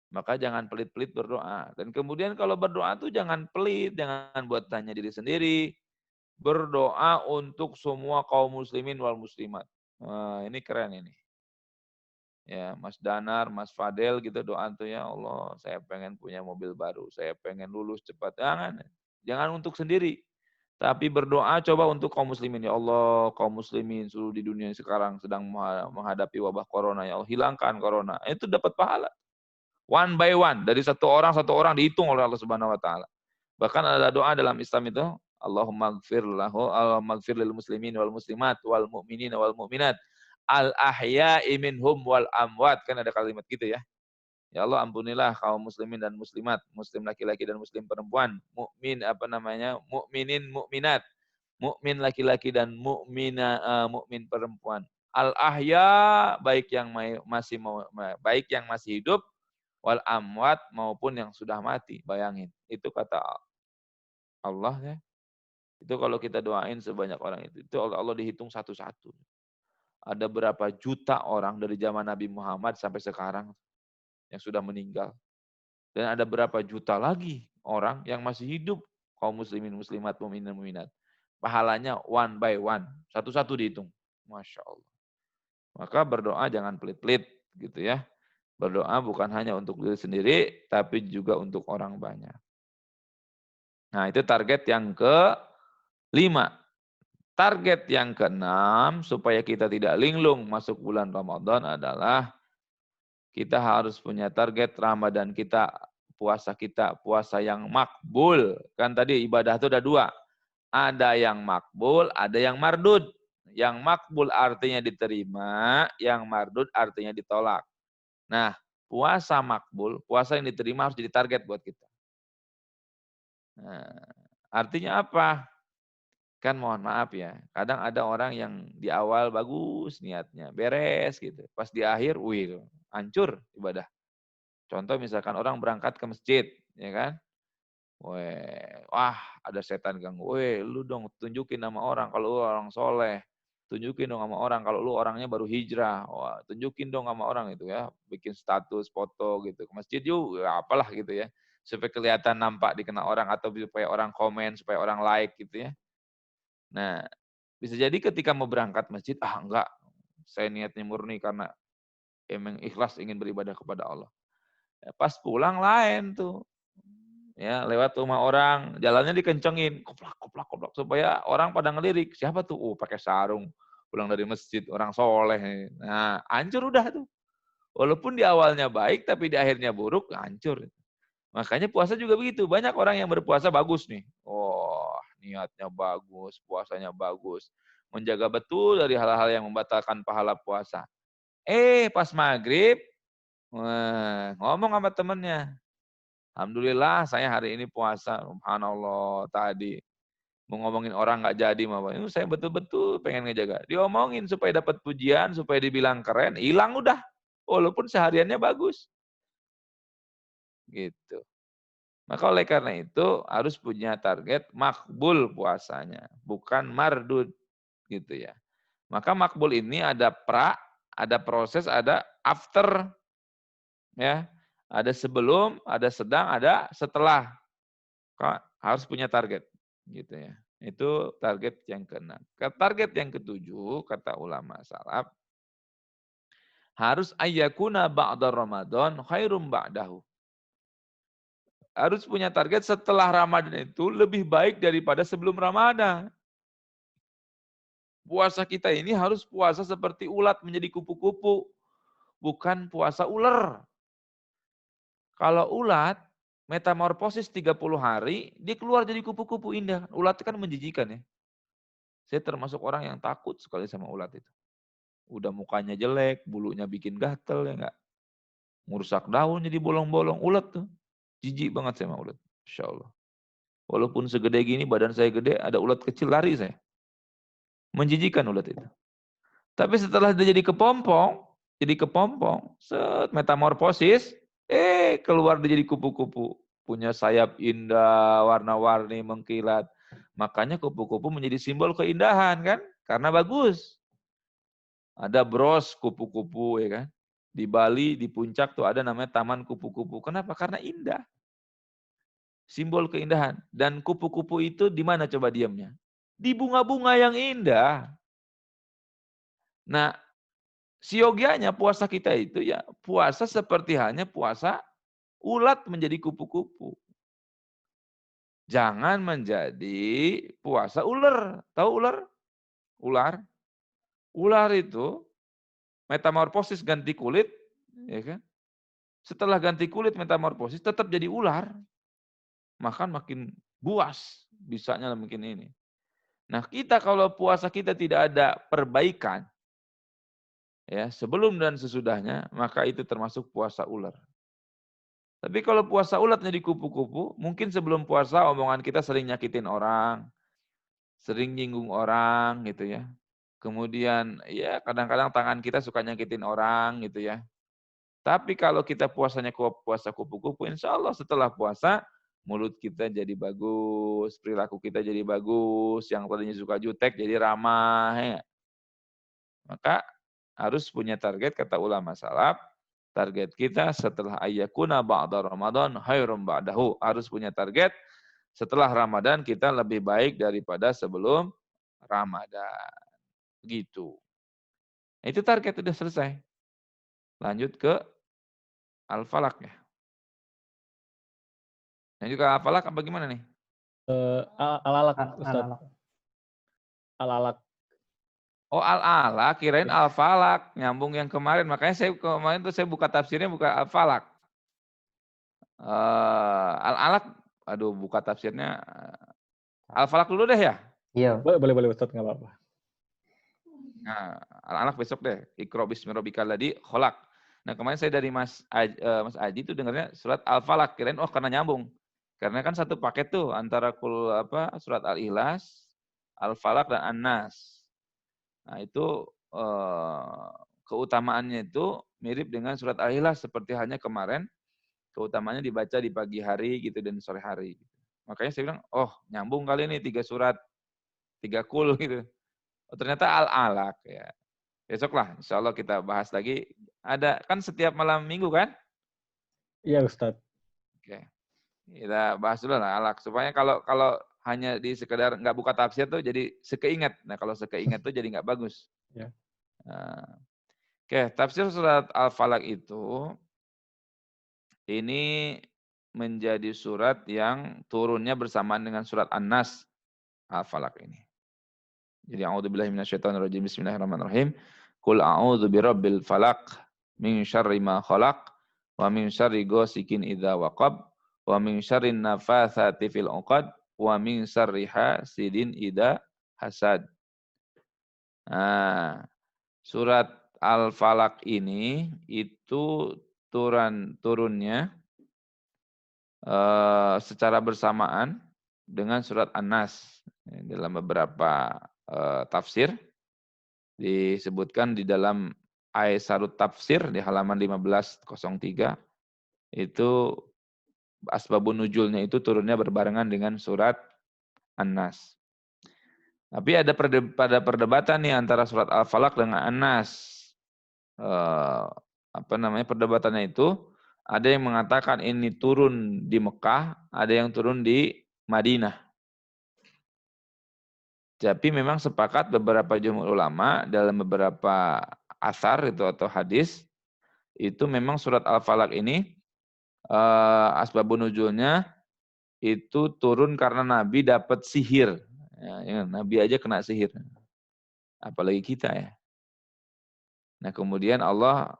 Maka jangan pelit-pelit berdoa. Dan kemudian kalau berdoa tuh jangan pelit, jangan buat tanya diri sendiri. Berdoa untuk semua kaum muslimin wal muslimat. Wah, ini keren ini. Ya, Mas Danar, Mas Fadel gitu doa tuh, ya Allah, saya pengen punya mobil baru, saya pengen lulus cepat. Jangan untuk sendiri. Tapi berdoa coba untuk kaum muslimin. Ya Allah, kaum muslimin seluruh di dunia sekarang sedang menghadapi wabah corona. Ya Allah, hilangkan corona. Itu dapat pahala. One by one. Dari satu orang dihitung oleh Allah Subhanahu wa taala. Bahkan ada doa dalam Islam itu, Allahumma gfir lahu, Allahumma gfir lil muslimin wal muslimat wal mu'minin wal mu'minat al ahya'i minhum wal amwat. Kan ada kalimat gitu ya. Ya Allah, ampunilah kaum muslimin dan muslimat, muslim laki-laki dan muslim perempuan, mukminin, mukminat, mukmin laki-laki dan mukmin perempuan. Al ahya, baik yang masih hidup, wal amwat maupun yang sudah mati. Bayangin, itu kata Allah ya. Itu kalau kita doain sebanyak orang itu oleh Allah dihitung satu-satu. Ada berapa juta orang dari zaman Nabi Muhammad sampai sekarang yang sudah meninggal. Dan ada berapa juta lagi orang yang masih hidup, kaum muslimin, muslimat, mu'minin, mu'minat. Pahalanya one by one, satu-satu dihitung. Masya Allah. Maka berdoa jangan pelit-pelit gitu ya. Berdoa bukan hanya untuk diri sendiri, tapi juga untuk orang banyak. Nah, itu target yang ke-5. Target yang ke-6, supaya kita tidak linglung masuk bulan Ramadan adalah kita harus punya target Ramadan kita, puasa yang makbul. Kan tadi ibadah itu ada 2. Ada yang makbul, ada yang mardud. Yang makbul artinya diterima, yang mardud artinya ditolak. Nah, puasa makbul, puasa yang diterima harus jadi target buat kita. Nah, artinya apa? Kan mohon maaf ya, kadang ada orang yang di awal bagus niatnya, beres gitu. Pas di akhir, wih, hancur ibadah. Contoh misalkan orang berangkat ke masjid, ya kan? Wah, ada setan ganggu. Lu dong tunjukin sama orang kalau lu orang soleh. Tunjukin dong sama orang kalau lu orangnya baru hijrah. Wah, tunjukin dong sama orang itu ya. Bikin status, foto gitu. Ke masjid yuk, ya apalah gitu ya. Supaya kelihatan nampak dikenal orang atau supaya orang komen, supaya orang like gitu ya. Nah, bisa jadi ketika mau berangkat masjid, enggak, saya niatnya murni karena emang ikhlas ingin beribadah kepada Allah. Ya, pas pulang lain tuh. Ya, lewat rumah orang, jalannya dikencengin, koplak, koplak, koplak, supaya orang pada ngelirik. Siapa tuh? Pakai sarung, pulang dari masjid, orang soleh. Nah, hancur udah tuh. Walaupun di awalnya baik, tapi di akhirnya buruk, hancur. Makanya puasa juga begitu. Banyak orang yang berpuasa bagus nih. Niatnya bagus, puasanya bagus. Menjaga betul dari hal-hal yang membatalkan pahala puasa. Pas maghrib, ngomong sama temennya. Alhamdulillah saya hari ini puasa. Subhanallah tadi. Mau ngomongin orang nggak jadi. Saya betul-betul pengen ngejaga. Diomongin supaya dapat pujian, supaya dibilang keren. Hilang udah. Walaupun sehariannya bagus. Gitu. Maka oleh karena itu harus punya target makbul puasanya, bukan mardud gitu ya. Maka makbul ini ada ada proses, ada after ya. Ada sebelum, ada sedang, ada setelah. Harus punya target gitu ya. Itu target yang ke-6. Target yang ke-7 kata ulama salaf harus ayyakuna ba'da Ramadan khairum ba'dahu. Harus punya target setelah Ramadan itu lebih baik daripada sebelum Ramadan. Puasa kita ini harus puasa seperti ulat menjadi kupu-kupu, bukan puasa ular. Kalau ulat metamorfosis 30 hari, dia keluar jadi kupu-kupu indah. Ulat itu kan menjijikan ya. Saya termasuk orang yang takut sekali sama ulat itu. Udah mukanya jelek, bulunya bikin gatel ya enggak. Ngurusak daun jadi bolong-bolong. Ulat tuh. Jijik banget sama ulat. Insya Allah. Walaupun segede gini, badan saya gede, ada ulat kecil lari saya. Menjijikan ulat itu. Tapi setelah dia jadi kepompong, metamorfosis, keluar dia jadi kupu-kupu. Punya sayap indah, warna-warni, mengkilat. Makanya kupu-kupu menjadi simbol keindahan kan? Karena bagus. Ada bros kupu-kupu ya kan. Di Bali, di puncak tuh ada namanya Taman Kupu-Kupu. Kenapa? Karena indah. Simbol keindahan. Dan kupu-kupu itu di mana coba diamnya? Di bunga-bunga yang indah. Nah, siogianya puasa kita itu ya puasa seperti hanya puasa ulat menjadi kupu-kupu. Jangan menjadi puasa ular. Tahu ular? Ular. Ular itu metamorfosis ganti kulit, ya kan? Setelah ganti kulit metamorfosis tetap jadi ular. Makin buas, bisanya mungkin ini. Nah, kita kalau puasa kita tidak ada perbaikan ya, sebelum dan sesudahnya, maka itu termasuk puasa ular. Tapi kalau puasa ulat jadi kupu-kupu, mungkin sebelum puasa omongan kita sering nyakitin orang, sering nyinggung orang gitu ya. Kemudian ya kadang-kadang tangan kita suka nyakitin orang gitu ya. Tapi kalau kita puasanya puasa kupu-kupu, insya Allah setelah puasa, mulut kita jadi bagus, perilaku kita jadi bagus, yang tadinya suka jutek jadi ramah. Ya. Maka harus punya target, kata ulama salaf, target kita setelah ayyakuna ba'da Ramadan khairum ba'dahu. Harus punya target, setelah Ramadan kita lebih baik daripada sebelum Ramadan. Gitu. Itu target sudah selesai. Lanjut ke Al-Falaq ya. Lanjut ke Al-Falaq apa gimana nih? Al-alaq, Ustaz. Al-alaq. Oh Al-Alaq, kirain Al-Falaq. Nyambung yang kemarin. Makanya saya kemarin tuh saya buka tafsirnya buka Al-Falaq. Al-Alaq, aduh buka tafsirnya. Al-Falaq dulu deh ya? Iya. Boleh Ustaz, nggak apa-apa. Nah, Al-Alaq besok deh. Iqra bismi rabbikal ladzi khalaq. Nah, kemarin saya dari Mas Aji itu dengarnya surat Al-Falaq. Kirain karena nyambung. Karena kan satu paket tuh antara surat Al-Ikhlas, Al-Falaq dan An-Nas. Nah, itu keutamaannya itu mirip dengan surat Al-Ikhlas seperti hanya kemarin keutamaannya dibaca di pagi hari gitu dan sore hari. Makanya saya bilang, nyambung kali ini 3 surat, 3 kul gitu. Oh, ternyata Al-Alaq ya. Besoklah insya Allah kita bahas lagi. Ada kan setiap malam minggu kan? Iya Ustadz. Oke. Kita bahas dulu lah Alaq. Supaya kalau hanya di sekedar nggak buka tafsir tuh jadi sekeingat. Nah kalau sekeingat tuh jadi nggak bagus. Ya. Oke, tafsir surat Al-Falaq itu ini menjadi surat yang turunnya bersamaan dengan surat An-Nas Al-Falaq ini. Jadi a'udzubillahi minasyaitonirrajim. Bismillahirrahmanirrahim. Qul a'udzu birabbil falaq min syarri ma khalaq wa min syarri ghasikin idza waqab wa min syarrin nafatsati fil 'uqad wa min syarri hasidin idza hasad. Nah, surat Al-Falaq ini itu turunnya secara bersamaan dengan surat An-Nas. Dalam beberapa tafsir disebutkan di dalam Aisarut Tafsir di halaman 1503 itu asbabun nuzulnya itu turunnya berbarengan dengan surat An-Nas. Tapi ada perdebatan nih antara surat Al-Falaq dengan An-Nas. Perdebatannya itu ada yang mengatakan ini turun di Mekah, ada yang turun di Madinah. Tapi memang sepakat beberapa jumhur ulama dalam beberapa asar itu atau hadis itu memang surat Al-Falaq ini asbabun nuzulnya itu turun karena Nabi dapat sihir. Ya, Nabi aja kena sihir. Apalagi kita ya. Nah, kemudian Allah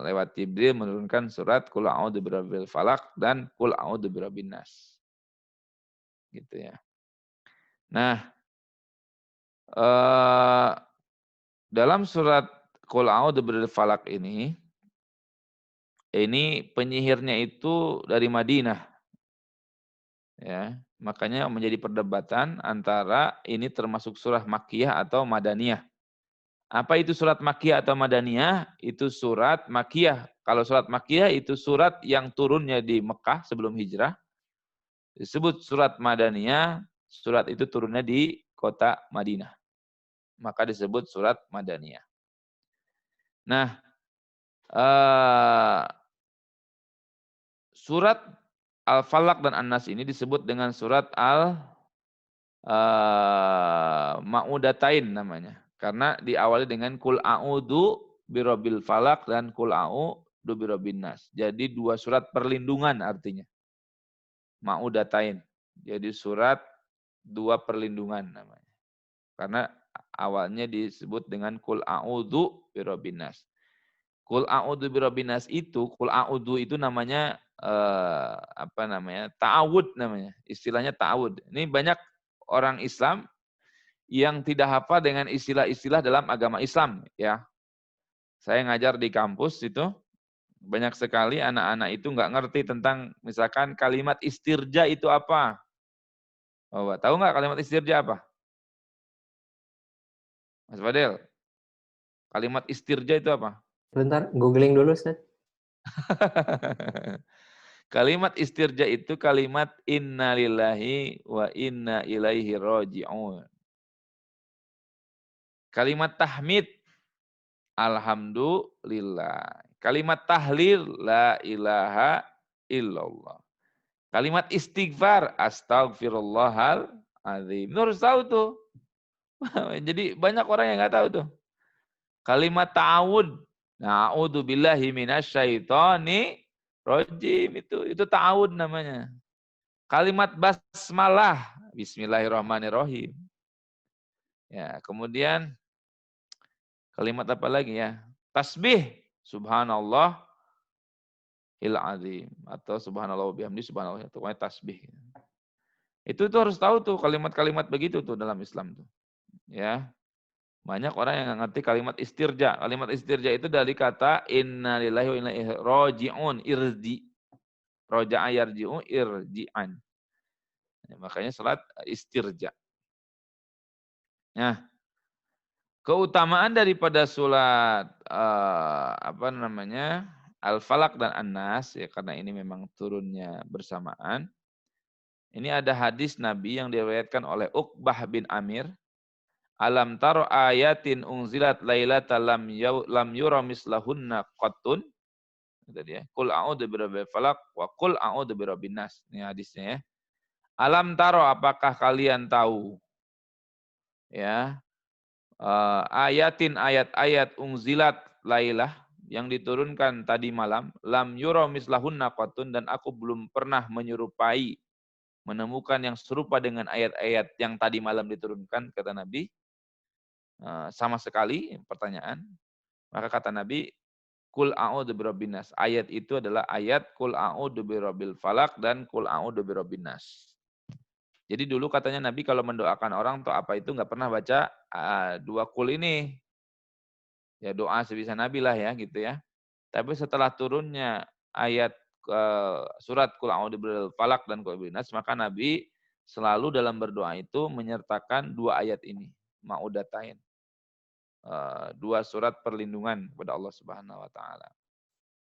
lewat Jibril menurunkan surat Qul a'udzu birabbil falaq dan Qul a'udzu birabbin nas. Gitu ya. Nah, dalam surat Qul a'udzu birabbil falaq ini penyihirnya itu dari Madinah. Ya, makanya menjadi perdebatan antara ini termasuk surah Makkiyah atau Madaniyah. Apa itu surat Makkiyah atau Madaniyah? Itu surat Makkiyah. Kalau surat Makkiyah itu surat yang turunnya di Mekah sebelum hijrah. Disebut surat Madaniyah, surat itu turunnya di kota Madinah. Maka disebut surat Madaniyah. Nah, surat Al-Falaq dan An-Nas ini disebut dengan surat Ma'udatain namanya. Karena diawali dengan Kul a'udzu birabbil falaq dan Kul a'udzu birabbin nas. Jadi dua surat perlindungan artinya. Ma'udatain. Jadi surat dua perlindungan namanya. Karena awalnya disebut dengan Kul a'udzu birabbin nas. Kul a'udzu birabbin nas itu, Kul a'udzu itu namanya ta'awud namanya. Istilahnya ta'awud. Ini banyak orang Islam yang tidak hafal dengan istilah-istilah dalam agama Islam ya. Saya ngajar di kampus itu banyak sekali anak-anak itu nggak ngerti tentang misalkan kalimat istirja itu apa. Oh, tahu nggak kalimat istirja apa? Mas Fadel, kalimat istirja itu apa? Bentar, googling dulu, Ustaz. Kalimat istirja itu kalimat innalillahi wa inna ilaihi raji'un. Kalimat tahmid, alhamdulillah. Kalimat tahlil, la ilaha illallah. Kalimat istighfar, astagfirullahal azim. Itu harus tahu tuh. Jadi banyak orang yang nggak tahu tuh. Kalimat ta'awud, na'udzu billahi minasyaitonir rajim, itu ta'awud namanya. Kalimat basmalah, bismillahirrahmanirrahim. Ya, kemudian kalimat apa lagi ya? Tasbih, subhanallah il azim atau subhanallah wa bihamdi subhanallah, itu namanya tasbih. Itu tuh harus tahu tuh kalimat-kalimat begitu tuh dalam Islam tuh. Ya. Banyak orang yang nggak ngerti kalimat istirja. Kalimat istirja itu dari kata inna lillahi wa inna ilaihi raji'un, irji. Roja'a yarji'u irji'an. Ya, makanya salat istirja. Nah, keutamaan daripada salat Al-Falaq dan An-Nas ya, karena ini memang turunnya bersamaan. Ini ada hadis Nabi yang diriwayatkan oleh Uqbah bin Amir. Alam taro ayatin unzilat lailata lam yura mislahunna qattun. Itu dia. Qul a'udzu birabbil falaq wa qul a'udzu birabbin nas. Ini hadisnya ya. Alam taro, apakah kalian tahu? Ya. Ayatin ayat-ayat unzilat lailah yang diturunkan tadi malam, lam yura mislahunna qattun, dan aku belum pernah menemukan yang serupa dengan ayat-ayat yang tadi malam diturunkan, kata Nabi. Sama sekali, pertanyaan. Maka kata Nabi, Kul a'udzu birabbin nas. Ayat itu adalah ayat Kul a'udzu birabbil falaq dan Kul a'udzu birabbin nas. Jadi dulu katanya Nabi kalau mendoakan orang atau apa itu nggak pernah baca dua kul ini. Ya doa sebisa Nabi lah ya gitu ya. Tapi setelah turunnya ayat surat Kul a'udzu birabbil falaq dan Kul a'udzu birabbin nas, maka Nabi selalu dalam berdoa itu menyertakan dua ayat ini, Ma'udatain. Dua surat perlindungan kepada Allah Subhanahu wa taala.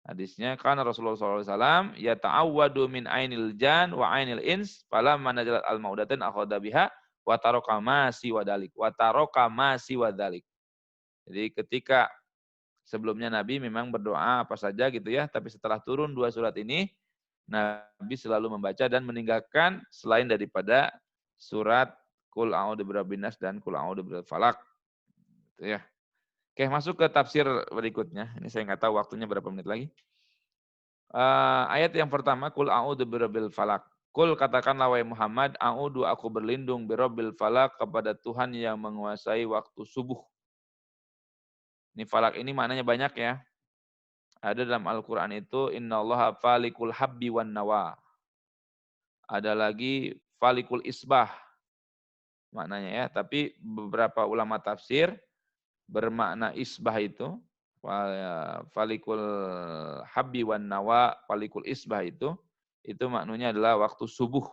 Hadisnya kan Rasulullah SAW yata'awwadu min ainil jan wa ainil ins falamma nazalat al-maudatin akhadha biha wa taraka ma siwa dalik. Wa taraka ma siwa dalik. Jadi ketika sebelumnya Nabi memang berdoa apa saja gitu ya, tapi setelah turun 2 surat ini Nabi selalu membaca dan meninggalkan selain daripada surat Qul a'udzu birabbin nas dan Qul a'udzu birabbil falaq. Gitu ya. Oke, masuk ke tafsir berikutnya. Ini saya nggak tahu waktunya berapa menit lagi. Ayat yang pertama, Qul a'udzu birabbil falaq. Qul katakanlah wahai Muhammad, a'udzu aku berlindung birabbil falaq kepada Tuhan yang menguasai waktu subuh. Ini falak ini maknanya banyak ya. Ada dalam Al-Qur'an itu innallaha falikul habbi wan nawa. Ada lagi falikul isbah maknanya ya, tapi beberapa ulama tafsir bermakna isbah itu falikul habbi wan nawa, falikul isbah itu maknanya adalah waktu subuh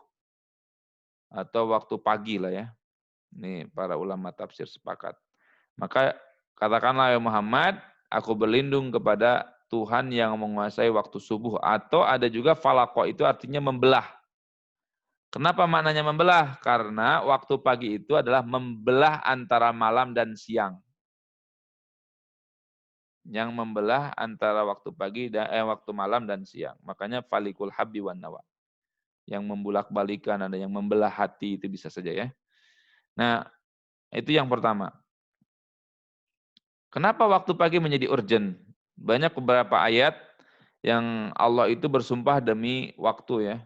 atau waktu pagi lah ya. Ini para ulama tafsir sepakat. Maka katakanlah ya Muhammad, aku berlindung kepada Tuhan yang menguasai waktu subuh. Atau ada juga falaqo itu artinya membelah. Kenapa maknanya membelah? Karena waktu pagi itu adalah membelah antara malam dan siang. Yang membelah antara waktu pagi dan waktu malam dan siang. Makanya falikul habbi wan nawa. Yang membulak-balikan, ada yang membelah hati, itu bisa saja ya. Nah, itu yang pertama. Kenapa waktu pagi menjadi urgent? Banyak beberapa ayat yang Allah itu bersumpah demi waktu ya.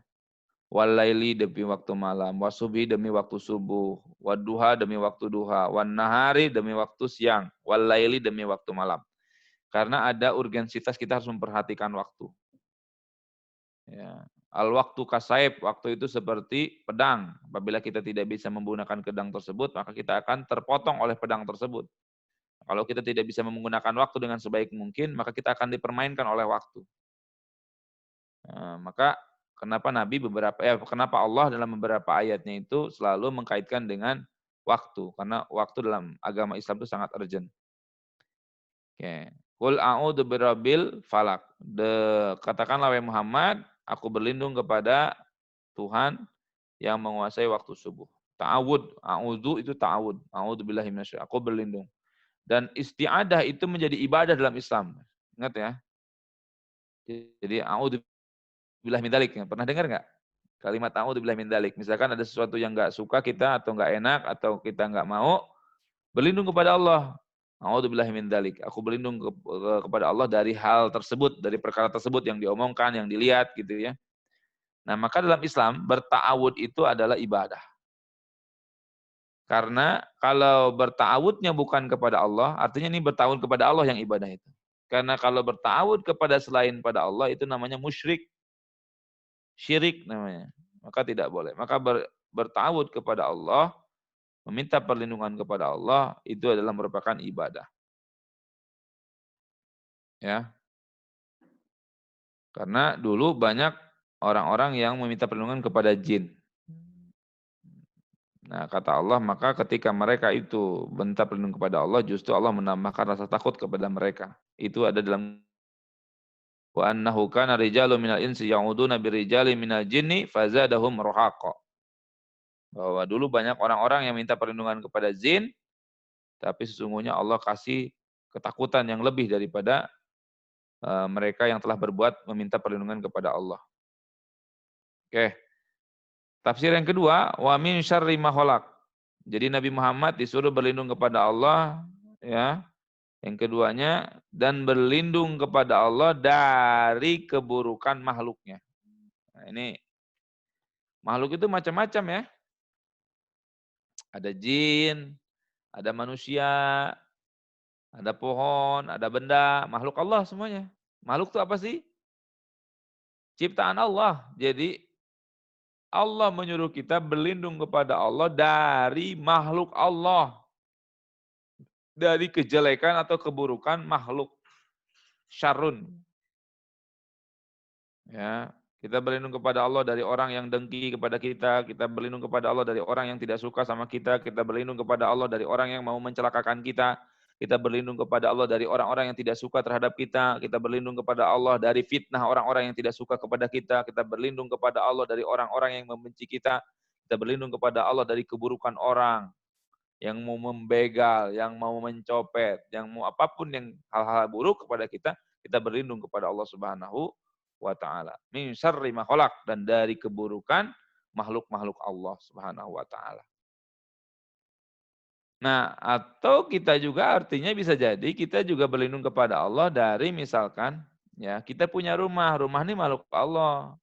Walaili demi waktu malam, wasubi demi waktu subuh, waduha demi waktu duha, wan nahari demi waktu siang, walaili demi waktu malam. Karena ada urgensitas kita harus memperhatikan waktu. Ya. Al-waktu kasaib, waktu itu seperti pedang. Apabila kita tidak bisa menggunakan pedang tersebut, maka kita akan terpotong oleh pedang tersebut. Kalau kita tidak bisa menggunakan waktu dengan sebaik mungkin, maka kita akan dipermainkan oleh waktu. Nah, maka kenapa kenapa Allah dalam beberapa ayatnya itu selalu mengkaitkan dengan waktu? Karena waktu dalam agama Islam itu sangat urgent. Oke. Qul a'udzu birabbil falaq. Katakanlah wahai Muhammad, aku berlindung kepada Tuhan yang menguasai waktu subuh. Ta'awud, a'udzu itu ta'awud. A'udzu billahi minasyaitonir. Aku berlindung. Dan isti'adah itu menjadi ibadah dalam Islam. Ingat ya. Jadi a'udzu billahi min dzalik. Pernah dengar enggak? Kalimat a'udzu billahi min dzalik. Misalkan ada sesuatu yang enggak suka kita atau enggak enak atau kita enggak mau, berlindung kepada Allah. A'udzu billahi min dzalik. Aku berlindung kepada Allah dari hal tersebut, dari perkara tersebut yang diomongkan, yang dilihat gitu ya. Nah, maka dalam Islam berta'awud itu adalah ibadah. Karena kalau berta'awudnya bukan kepada Allah, artinya ini berta'awud kepada Allah yang ibadah itu. Karena kalau berta'awud kepada selain pada Allah itu namanya musyrik. Syirik namanya. Maka tidak boleh. Maka berta'awud kepada Allah, meminta perlindungan kepada Allah, itu adalah merupakan ibadah. Ya. Karena dulu banyak orang-orang yang meminta perlindungan kepada jin. Nah, kata Allah, maka ketika mereka itu minta perlindungan kepada Allah, justru Allah menambahkan rasa takut kepada mereka. Itu ada dalam wa annahu kana rijalun minal insi ya'uduna birijali minal jinni fazadahum rahaqa. Bahwa dulu banyak orang-orang yang minta perlindungan kepada jin, tapi sesungguhnya Allah kasih ketakutan yang lebih daripada mereka yang telah berbuat meminta perlindungan kepada Allah. Oke. Tafsir yang kedua, wa min syarri ma khalaq. Jadi Nabi Muhammad disuruh berlindung kepada Allah, ya. Yang keduanya, dan berlindung kepada Allah dari keburukan makhluknya. Nah, ini makhluk itu macam-macam ya. Ada jin, ada manusia, ada pohon, ada benda, makhluk Allah semuanya. Makhluk itu apa sih? Ciptaan Allah. Jadi Allah menyuruh kita berlindung kepada Allah dari makhluk Allah. Dari kejelekan atau keburukan makhluk. Syarrun. Ya, kita berlindung kepada Allah dari orang yang dengki kepada kita berlindung kepada Allah dari orang yang tidak suka sama kita berlindung kepada Allah dari orang yang mau mencelakakan kita Kita berlindung kepada Allah dari orang-orang yang tidak suka terhadap kita. Kita berlindung kepada Allah dari fitnah orang-orang yang tidak suka kepada kita. Kita berlindung kepada Allah dari orang-orang yang membenci kita. Kita berlindung kepada Allah dari keburukan orang yang mau membegal, yang mau mencopet, yang mau apapun yang hal-hal buruk kepada kita, kita berlindung kepada Allah Subhanahu wa taala. Min syarri ma khalaq, dan dari keburukan makhluk-makhluk Allah Subhanahu wa taala. Nah, atau kita juga artinya bisa jadi kita juga berlindung kepada Allah dari misalkan ya, kita punya rumah ini makhluk Allah.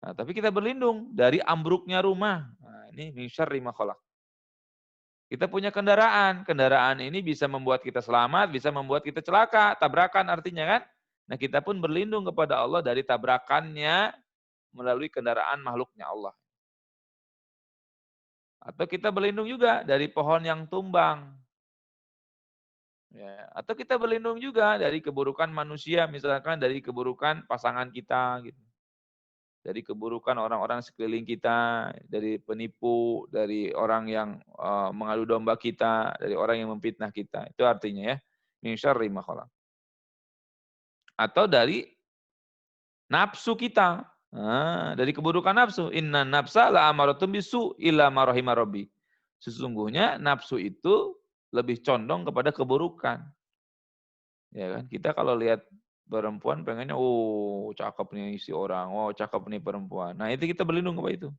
Nah, tapi kita berlindung dari ambruknya rumah. Nah, ini min syarri ma khalaq. Kita punya kendaraan ini bisa membuat kita selamat, bisa membuat kita celaka, tabrakan artinya kan. Nah, kita pun berlindung kepada Allah dari tabrakannya melalui kendaraan makhluknya Allah. Atau kita berlindung juga dari pohon yang tumbang. Ya, atau kita berlindung juga dari keburukan manusia, misalkan dari keburukan pasangan kita, gitu. Dari keburukan orang-orang sekeliling kita, dari penipu, dari orang yang mengadu domba kita, dari orang yang memfitnah kita. Itu artinya ya, min syarri ma khalaq. Atau dari nafsu kita. Nah, dari keburukan nafsu. Inna nafsa la amaratun bisu illa ma rahima rabbi. Sesungguhnya nafsu itu lebih condong kepada keburukan. Ya kan? Kita kalau lihat perempuan pengennya, oh cakep nih si orang, oh cakep nih perempuan. Nah itu kita berlindung kepada itu.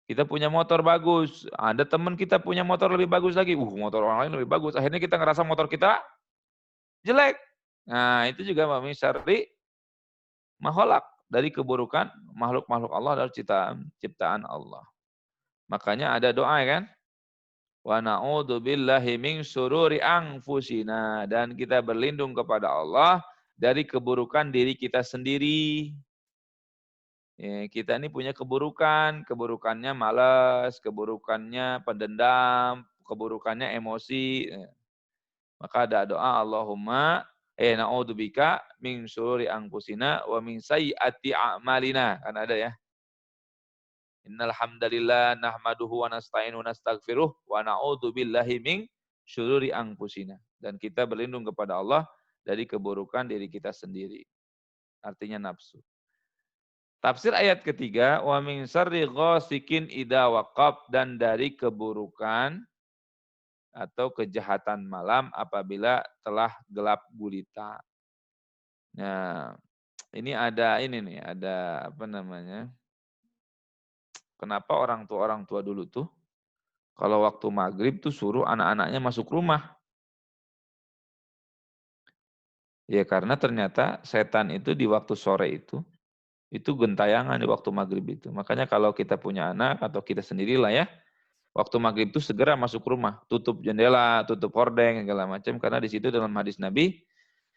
Kita punya motor bagus, ada teman kita punya motor lebih bagus lagi, motor orang lain lebih bagus. Akhirnya kita ngerasa motor kita jelek. Nah itu juga min syarri ma khalaq, dari keburukan makhluk-makhluk Allah adalah ciptaan Allah. Makanya ada doa kan? Wa na'udzu billahi min syururi anfusina, dan kita berlindung kepada Allah dari keburukan diri kita sendiri. Ya, kita ini punya keburukannya malas, keburukannya pendendam, keburukannya emosi. Maka ada doa Allahumma na'udzubika min syururi anfusina wa min sayyiati a'malina. Kan ada ya. Innal hamdalillah nahmaduhu wa nasta'inu wa nastaghfiruh wa na'udzu billahi min syururi anfusina. Dan kita berlindung kepada Allah dari keburukan diri kita sendiri. Artinya nafsu. Tafsir ayat ketiga, wa min syarri ghasikin idza waqab, dan dari keburukan atau kejahatan malam apabila telah gelap gulita. Nah, ini ada apa namanya? Kenapa orang tua dulu tuh kalau waktu maghrib tuh suruh anak-anaknya masuk rumah? Ya karena ternyata setan itu di waktu sore itu gentayangan di waktu maghrib itu. Makanya kalau kita punya anak atau kita sendirilah ya, waktu maghrib itu segera masuk rumah, tutup jendela, tutup hordeng, segala macam. Karena di situ dalam hadis Nabi,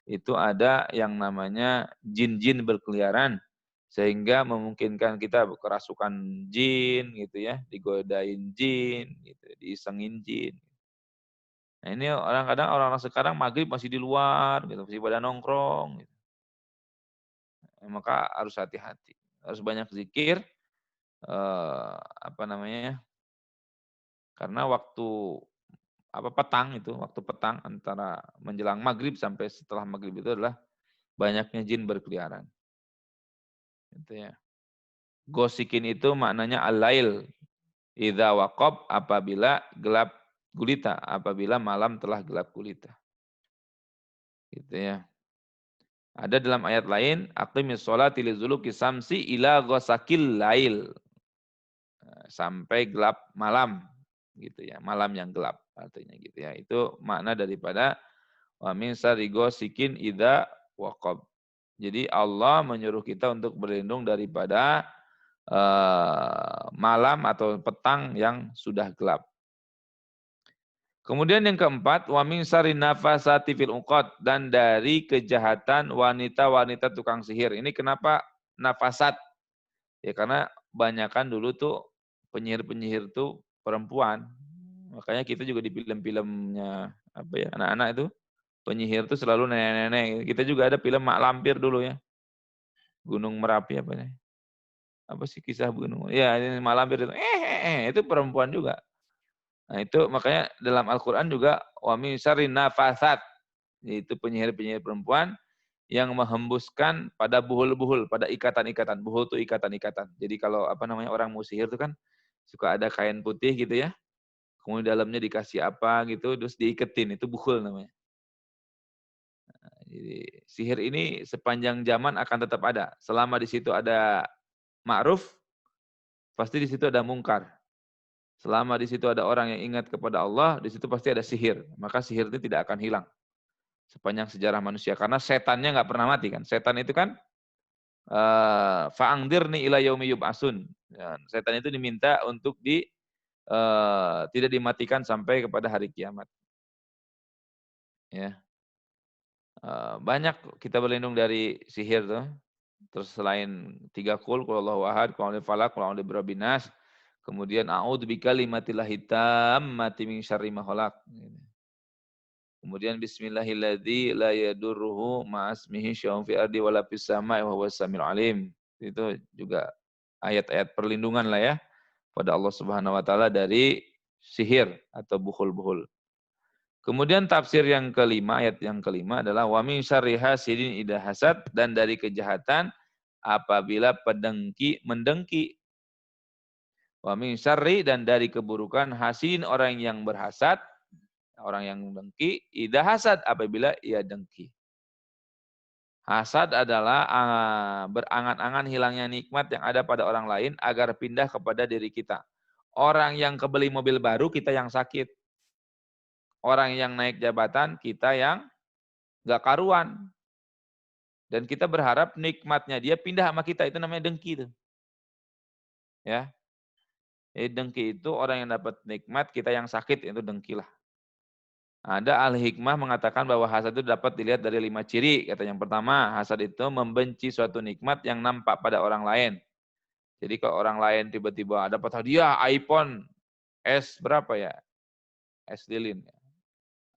itu ada yang namanya jin-jin berkeliaran. Sehingga memungkinkan kita kerasukan jin, gitu ya, digodain jin, gitu, diisengin jin. Nah ini kadang orang-orang sekarang maghrib masih di luar, gitu, masih pada nongkrong. Gitu. Maka harus hati-hati, harus banyak zikir, karena waktu waktu petang antara menjelang maghrib sampai setelah maghrib itu adalah banyaknya jin berkeliaran. Itu ya. Gosikin itu maknanya al-lail, idza waqab, apabila gelap gulita, apabila malam telah gelap gulita. Gitu ya. Ada dalam ayat lain, aqimis sholati lizuluki samsi ila ghasakil lail. Sampai gelap malam, gitu ya. Malam yang gelap artinya gitu ya. Itu makna daripada wa min syarri ghasikin idza waqab. Jadi Allah menyuruh kita untuk berlindung daripada malam atau petang yang sudah gelap. Kemudian yang keempat, wa min syarri nafasati fil uqad, dan dari kejahatan wanita-wanita tukang sihir. Ini kenapa nafasat? Ya karena banyakan dulu tuh penyihir-penyihir tuh perempuan. Makanya kita juga di film-filmnya anak-anak itu penyihir tuh selalu nenek-nenek. Kita juga ada film Mak Lampir dulu ya. Gunung Merapi apa nih? Apa sih kisah gunung? Ya, ini Mak Lampir itu. Itu perempuan juga. Nah, itu makanya dalam Al-Qur'an juga wa min syarrin nafasat, yaitu penyihir-penyihir perempuan yang menghembuskan pada buhul-buhul, pada ikatan-ikatan. Buhul itu ikatan-ikatan. Jadi kalau apa namanya orang mau sihir itu kan suka ada kain putih gitu ya. Kemudian dalamnya dikasih apa gitu, terus diiketin, itu buhul namanya. Jadi sihir ini sepanjang zaman akan tetap ada. Selama di situ ada ma'ruf, pasti di situ ada mungkar. Selama di situ ada orang yang ingat kepada Allah, di situ pasti ada sihir. Maka sihir itu tidak akan hilang sepanjang sejarah manusia. Karena setannya nggak pernah mati kan. Setan itu kan fa'angdirni ila yaumi yub'atsun. Ya, setan itu diminta untuk tidak dimatikan sampai kepada hari kiamat. Ya. Banyak kita berlindung dari sihir tuh. Terus selain 3 qul huwallahu ahad, qul a'udzu falaq, qul a'udzu birabbin nas, kemudian a'udzu bikalimatillahi tammati min syarri ma khalaq. Kemudian bismillahilladzi la yadurruhu ma'asmihi syai'un fil ardi wala fis sama'i wa huwas samiul alim. Itu juga ayat-ayat perlindungan lah ya pada Allah Subhanahu wa taala dari sihir atau buhul-buhul. Kemudian tafsir yang kelima, ayat yang kelima adalah wa min syarri hasidin idza hasad, dan dari kejahatan apabila pedengki mendengki. Wa min syarri, dan dari keburukan hasidin orang yang berhasad, orang yang mendengki, idza hasad apabila ia dengki. Hasad adalah berangan-angan hilangnya nikmat yang ada pada orang lain agar pindah kepada diri kita. Orang yang kebeli mobil baru, kita yang sakit. Orang yang naik jabatan, kita yang gak karuan. Dan kita berharap nikmatnya dia pindah sama kita, itu namanya dengki. Tuh. Ya. Jadi dengki itu orang yang dapat nikmat, kita yang sakit, itu dengki lah. Ada ahli hikmah mengatakan bahwa hasad itu dapat dilihat dari 5 ciri. Kata yang pertama, hasad itu membenci suatu nikmat yang nampak pada orang lain. Jadi kalau orang lain tiba-tiba dapat hadiah iPhone S berapa ya? S lilin.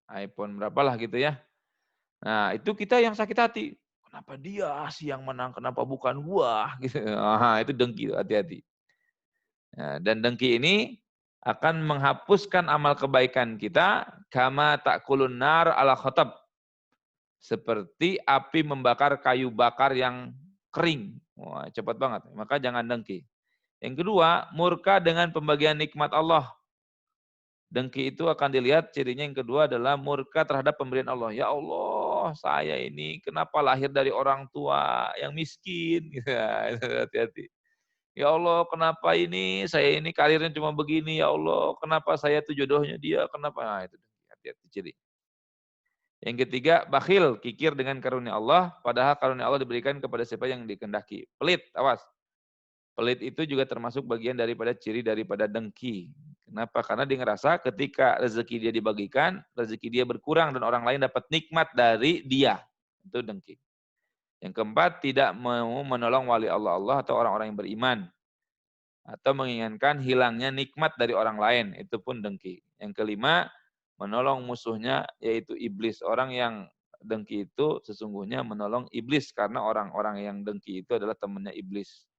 iPhone berapalah gitu ya. Nah, itu kita yang sakit hati. Kenapa dia sih yang menang? Kenapa bukan gua? Gitu. Nah, itu dengki, hati-hati. Nah, dan dengki ini akan menghapuskan amal kebaikan kita, kama ta'kulun nar ala khotab. Seperti api membakar kayu bakar yang kering. Wah, cepat banget. Maka jangan dengki. Yang kedua, murka dengan pembagian nikmat Allah. Dengki itu akan dilihat cirinya yang kedua adalah murka terhadap pemberian Allah. Ya Allah, saya ini kenapa lahir dari orang tua yang miskin? Hati-hati. Ya Allah, kenapa saya ini karirnya cuma begini, ya Allah, kenapa saya itu jodohnya dia, kenapa? Nah, itu hati-hati ciri. Yang ketiga, bakhil, kikir dengan karunia Allah, padahal karunia Allah diberikan kepada siapa yang dikehendaki. Pelit, awas. Pelit itu juga termasuk bagian daripada ciri daripada dengki. Kenapa? Karena dia ngerasa ketika rezeki dia dibagikan, rezeki dia berkurang dan orang lain dapat nikmat dari dia. Itu dengki. Yang keempat, tidak mau menolong wali Allah atau orang-orang yang beriman. Atau menginginkan hilangnya nikmat dari orang lain. Itu pun dengki. Yang kelima, menolong musuhnya yaitu iblis. Orang yang dengki itu sesungguhnya menolong iblis. Karena orang-orang yang dengki itu adalah temannya iblis.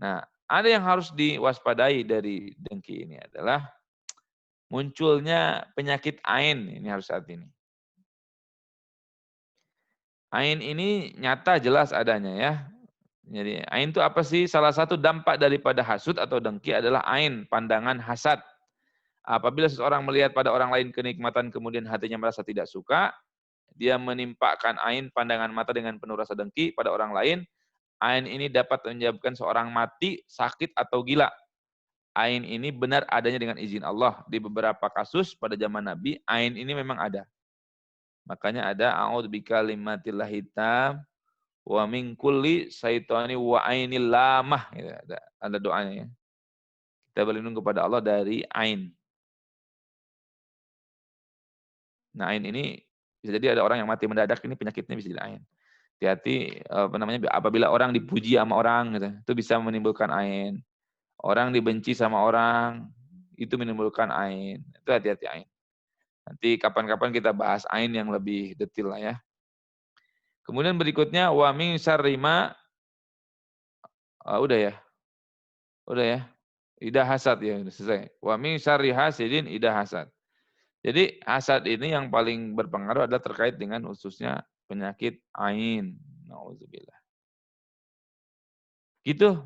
Nah, ada yang harus diwaspadai dari dengki ini adalah munculnya penyakit ain. Ini harus saat ini. Ain ini nyata jelas adanya ya. Jadi ain itu apa sih? Salah satu dampak daripada hasud atau dengki adalah ain, pandangan hasad. Apabila seseorang melihat pada orang lain kenikmatan kemudian hatinya merasa tidak suka, dia menimpakan ain pandangan mata dengan penuh rasa dengki pada orang lain. Ain ini dapat menyebabkan seorang mati, sakit atau gila. Ain ini benar adanya dengan izin Allah. Di beberapa kasus pada zaman Nabi, ain ini memang ada. Makanya ada a'udzubika limatillahi tam wa min kulli syaitani wa ainil lamah. Ada doanya ya. Kita berlindung kepada Allah dari ain. Nah, ain ini bisa jadi ada orang yang mati mendadak, ini penyakitnya bisa jadi ain. Hati-hati apabila orang dipuji sama orang gitu, itu bisa menimbulkan ain. Orang dibenci sama orang, itu menimbulkan ain. Itu hati-hati ain. Nanti kapan-kapan kita bahas ain yang lebih detail lah ya. Kemudian berikutnya wa min syarri ma udah ya. Udah ya. Ida hasad ya, selesai. Wa min syarri hasidin ida hasad. Jadi hasad ini yang paling berpengaruh adalah terkait dengan khususnya penyakit ain. Nauzubillah. Gitu.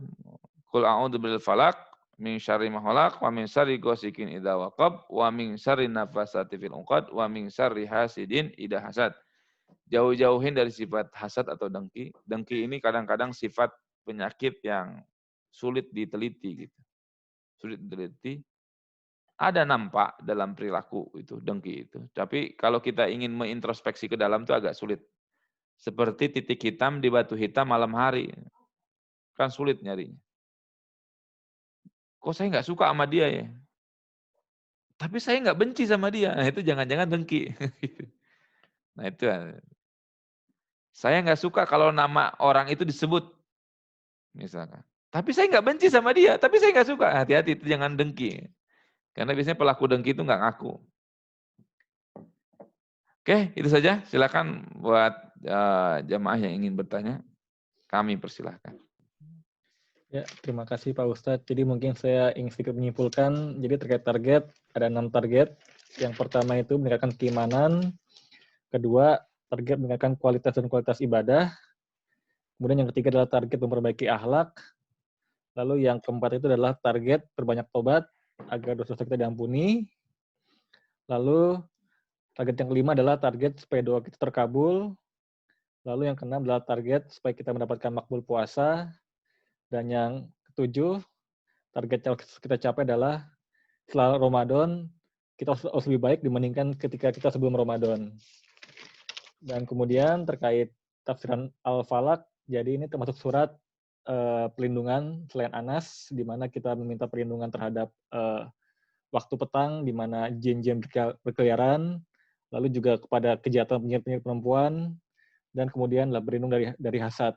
Qul a'udzu birabbil falaq min syarri ma khalaq wa min syarri ghasikin idza waqab wa min syarri nafasati fil 'uqad wa min syarri hasidin idza hasad. Jauh-jauhin dari sifat hasad atau dengki. Dengki ini kadang-kadang sifat penyakit yang sulit diteliti gitu. Sulit diteliti. Ada nampak dalam perilaku itu, dengki itu. Tapi kalau kita ingin mengintrospeksi ke dalam itu agak sulit. Seperti titik hitam di batu hitam malam hari. Kan sulit nyarinya. Kok saya nggak suka sama dia ya? Tapi saya nggak benci sama dia. Nah itu jangan-jangan dengki. Nah itu. Saya nggak suka kalau nama orang itu disebut. Misalkan. Tapi saya nggak benci sama dia. Tapi saya nggak suka. Hati-hati, itu jangan dengki. Karena biasanya pelaku dengki itu nggak ngaku. Oke, itu saja. Silakan buat jamaah yang ingin bertanya. Kami persilahkan. Ya, terima kasih Pak Ustadz. Jadi mungkin saya ingin sedikit menyimpulkan, jadi terkait target, ada 6 target. Yang pertama itu meningkatkan keimanan, kedua, target meningkatkan kualitas dan kualitas ibadah, kemudian yang ketiga adalah target memperbaiki akhlak, lalu yang keempat itu adalah target perbanyak tobat, agar dosa-dosa kita diampuni, lalu target yang kelima adalah target supaya doa kita terkabul, lalu yang keenam adalah target supaya kita mendapatkan makbul puasa, dan yang ketujuh, target yang kita capai adalah setelah Ramadan, kita harus lebih baik dibandingkan ketika kita sebelum Ramadan. Dan kemudian terkait tafsiran Al-Falaq, jadi ini termasuk surat pelindungan selain Anas, di mana kita meminta perlindungan terhadap waktu petang, di mana jin-jin berkeliaran, lalu juga kepada kejahatan penyihir-penyihir perempuan, dan kemudian berlindung dari hasad.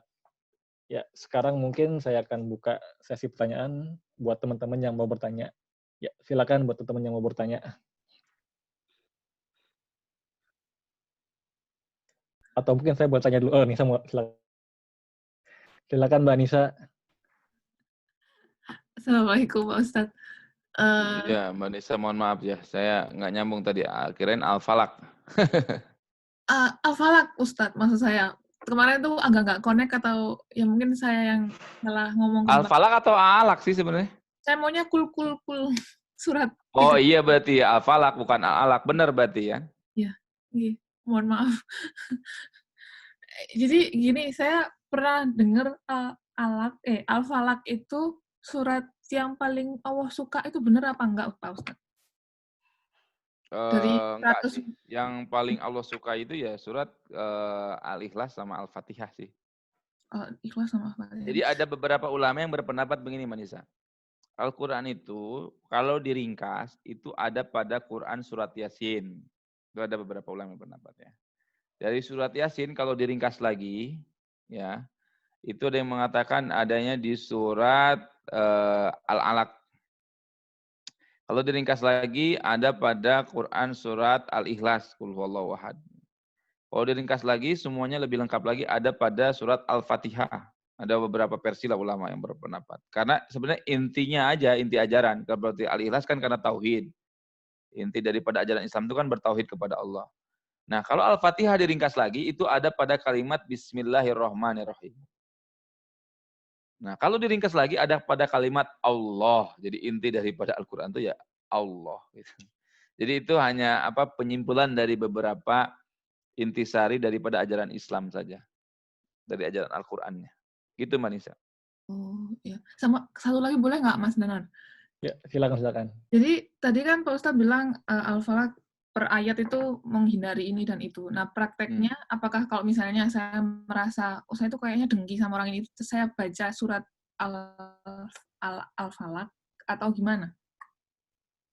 Ya, sekarang mungkin saya akan buka sesi pertanyaan buat teman-teman yang mau bertanya. Ya, silakan buat teman-teman yang mau bertanya. Atau mungkin saya buat tanya dulu. Oh, Nisa mau silakan. Silakan Mbak Nisa. Assalamualaikum Pak Ustadz. Ya, Mbak Nisa mohon maaf ya. Saya nggak nyambung tadi. Kirain Al-Falaq. Al-Falaq Ustadz, maksud saya. Kemarin tuh agak nggak connect atau ya mungkin saya yang salah ngomong. Al-Falaq atau Al-Alaq sih sebenarnya? Saya maunya kul surat. Oh iya berarti Al-Falaq bukan Al-Alaq. Benar berarti ya? Iya, mohon maaf. Jadi gini, saya pernah dengar Al-Falaq itu surat yang paling Allah suka, itu benar apa enggak Pak Ustadz? Dari Enggak sih. Yang paling Allah suka itu ya surat Al-Ikhlas sama Al-Fatihah sih. Ikhlas sama Al-Fatihah. Jadi ada beberapa ulama yang berpendapat begini, Manisa. Al-Quran itu kalau diringkas itu ada pada Quran surat Yasin. Itu ada beberapa ulama yang berpendapat ya. Dari surat Yasin kalau diringkas lagi, ya itu ada yang mengatakan adanya di surat Al-Alaq. Kalau diringkas lagi, ada pada Quran surat Al-Ikhlas, Qul huwallahu ahad. Kalau diringkas lagi, semuanya lebih lengkap lagi, ada pada surat Al-Fatihah. Ada beberapa versi lah ulama yang berpendapat. Karena sebenarnya intinya aja, inti ajaran. Kalau berarti Al-Ikhlas kan karena tauhid. Inti daripada ajaran Islam itu kan bertauhid kepada Allah. Nah, kalau Al-Fatihah diringkas lagi, itu ada pada kalimat Bismillahirrahmanirrahim. Nah, kalau diringkas lagi ada pada kalimat Allah. Jadi inti daripada Al-Quran itu ya Allah. Gitu. Jadi itu hanya penyimpulan dari beberapa intisari daripada ajaran Islam saja. Dari ajaran Al-Qurannya. Gitu Mbak Nisa. Oh, ya. Sama satu lagi boleh nggak Mas Danan? Ya, silakan. Jadi tadi kan Pak Ustadz bilang Al-Falaq per ayat itu menghindari ini dan itu. Nah, prakteknya apakah kalau misalnya saya merasa, saya itu kayaknya dengki sama orang ini, saya baca surat Al-Falaq atau gimana?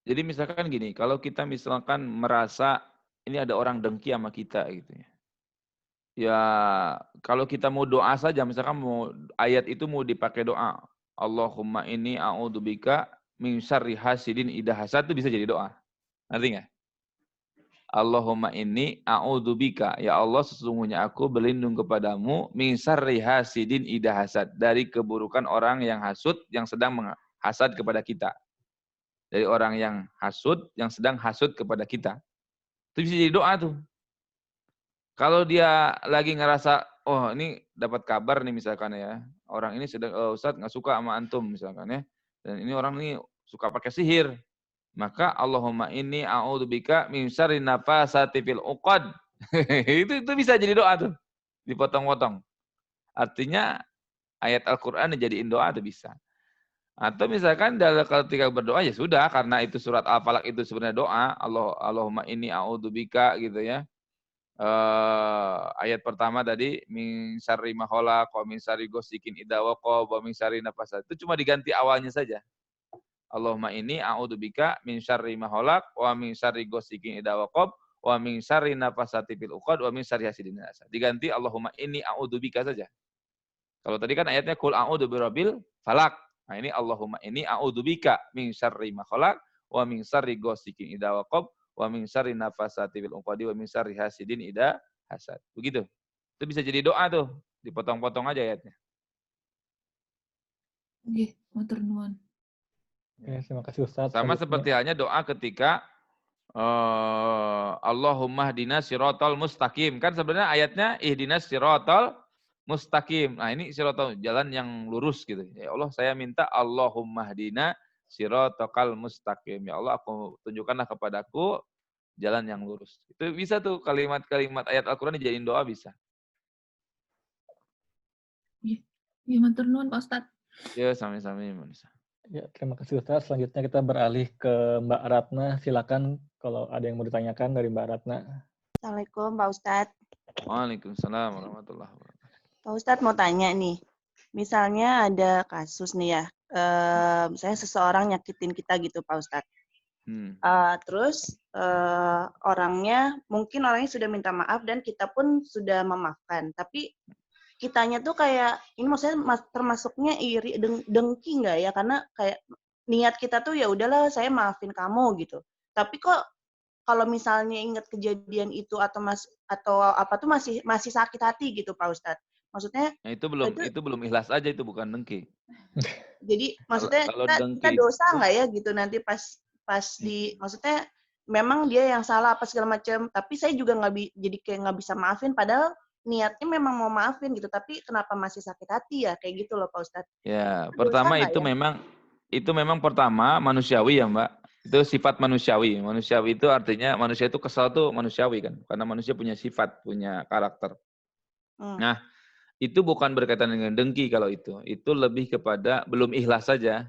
Jadi misalkan gini, kalau kita misalkan merasa ini ada orang dengki sama kita gitu ya. Ya, kalau kita mau doa saja, misalkan mau ayat itu mau dipakai doa. Allahumma inni a'udzubika min syarri hasidin idza hasad, itu bisa jadi doa. Ngerti nggak? Allahumma inni a'udzubika, ya Allah sesungguhnya aku berlindung kepadamu min syarri hasidin idza hasad, dari keburukan orang yang hasud yang sedang hasad kepada kita. Dari orang yang hasud, yang sedang hasud kepada kita. Itu bisa jadi doa tuh. Kalau dia lagi ngerasa, oh ini dapat kabar nih misalkan ya, orang ini sedang, Ustadz nggak suka sama antum misalkan ya, dan ini orang ini suka pakai sihir, maka Allahumma inni a'udzubika min syarri nafasati fil uqad. Itu bisa jadi doa tuh, dipotong-potong. Artinya ayat Al-Quran dijadiin doa itu bisa. Atau misalkan ketika berdoa ya sudah, karena itu surat Al-Falaq itu sebenarnya doa, Allahumma inni a'udzubika gitu ya. Ayat pertama tadi min syarri ma khalaq wa min syarri ghasikin idza waqab wa min syarri nafasat. Itu cuma diganti awalnya saja. Allahumma inni a'udzubika min syarri ma khalaq wa min syarri ghasikin idza waqab wa min syarri nafasati fil uqad wa min syarri hasidin hasad. Diganti Allahumma inni a'udzubika saja. Kalau tadi kan ayatnya qul a'udzu birabbil falaq. Nah ini Allahumma inni a'udzubika min syarri ma khalaq wa min syarri ghasikin idza waqab wa min syarri nafasati fil uqadi wa min syarri hasidin idza hasad. Begitu. Itu bisa jadi doa tuh, dipotong-potong aja ayatnya. Nggih, matur nuwun. Oke, terima kasih Ustaz. Sama seperti halnya doa ketika Allahumma hdina siratal mustaqim. Kan sebenarnya ayatnya ihdinas siratal mustaqim. Nah, ini siratal jalan yang lurus gitu. Ya Allah, saya minta Allahumma hdina siratal mustaqim. Ya Allah, aku tunjukkanlah kepadaku jalan yang lurus. Itu bisa tuh kalimat-kalimat ayat Al-Qur'an dijadiin doa bisa. Iya, matur nuwun Pak Ustadz. Ya, sami-sami manusia. Ya, terima kasih Ustaz. Selanjutnya kita beralih ke Mbak Ratna. Silakan kalau ada yang mau ditanyakan dari Mbak Ratna. Assalamualaikum Pak Ustadz. Waalaikumsalam warahmatullahi wabarakatuh. Pak Ustadz mau tanya nih, misalnya ada kasus nih ya, misalnya seseorang nyakitin kita gitu Pak Ustadz. Terus mungkin orangnya sudah minta maaf dan kita pun sudah memaafkan, tapi kitanya tuh kayak, ini maksudnya termasuknya iri, dengki nggak ya? Karena kayak niat kita tuh ya udahlah saya maafin kamu gitu. Tapi kok kalau misalnya ingat kejadian itu atau apa tuh masih sakit hati gitu Pak Ustadz. Maksudnya Nah, itu belum ikhlas aja, itu bukan dengki. Jadi maksudnya kalau kita dosa nggak ya gitu nanti pas maksudnya memang dia yang salah apa segala macam, tapi saya juga jadi kayak nggak bisa maafin padahal niatnya memang mau maafin gitu, tapi kenapa masih sakit hati ya kayak gitu loh Pak Ustadz. Ya, pertama itu memang pertama manusiawi ya Mbak. Itu sifat manusiawi. Manusiawi itu artinya manusia itu kesal tuh manusiawi kan, karena manusia punya sifat, punya karakter. Nah, itu bukan berkaitan dengan dengki kalau itu. Itu lebih kepada belum ikhlas saja.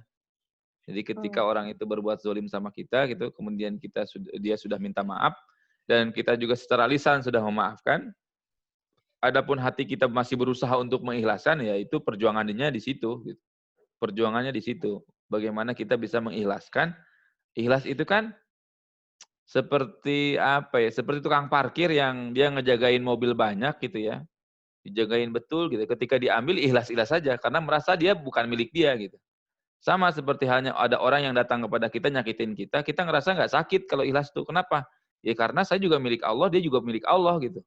Jadi ketika orang itu berbuat zalim sama kita gitu, kemudian dia sudah minta maaf dan kita juga secara lisan sudah memaafkan. Adapun hati kita masih berusaha untuk mengikhlaskan, ya itu perjuangannya di situ. Gitu. Perjuangannya di situ. Bagaimana kita bisa mengikhlaskan? Ikhlas itu kan seperti apa ya? Seperti tukang parkir yang dia ngejagain mobil banyak gitu ya. Dijagain betul gitu. Ketika diambil ikhlas-ikhlas saja karena merasa dia bukan milik dia gitu. Sama seperti halnya ada orang yang datang kepada kita nyakitin kita ngerasa nggak sakit kalau ikhlas tuh. Kenapa? Ya karena saya juga milik Allah, dia juga milik Allah gitu.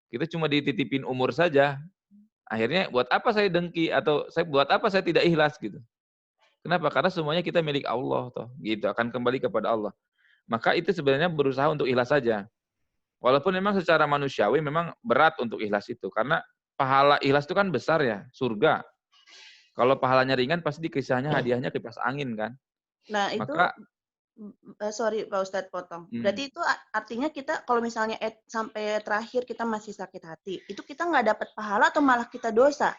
Kita cuma dititipin umur saja. Akhirnya buat apa saya dengki atau buat apa saya tidak ikhlas gitu. Kenapa? Karena semuanya kita milik Allah toh. Gitu, akan kembali kepada Allah. Maka itu sebenarnya berusaha untuk ikhlas saja. Walaupun memang secara manusiawi memang berat untuk ikhlas itu. Karena pahala ikhlas itu kan besar ya, surga. Kalau pahalanya ringan pasti kisahnya hadiahnya kipas angin kan. Nah, itu sorry Pak Ustadz potong. Berarti itu artinya kita kalau misalnya sampai terakhir kita masih sakit hati, itu kita nggak dapat pahala atau malah kita dosa?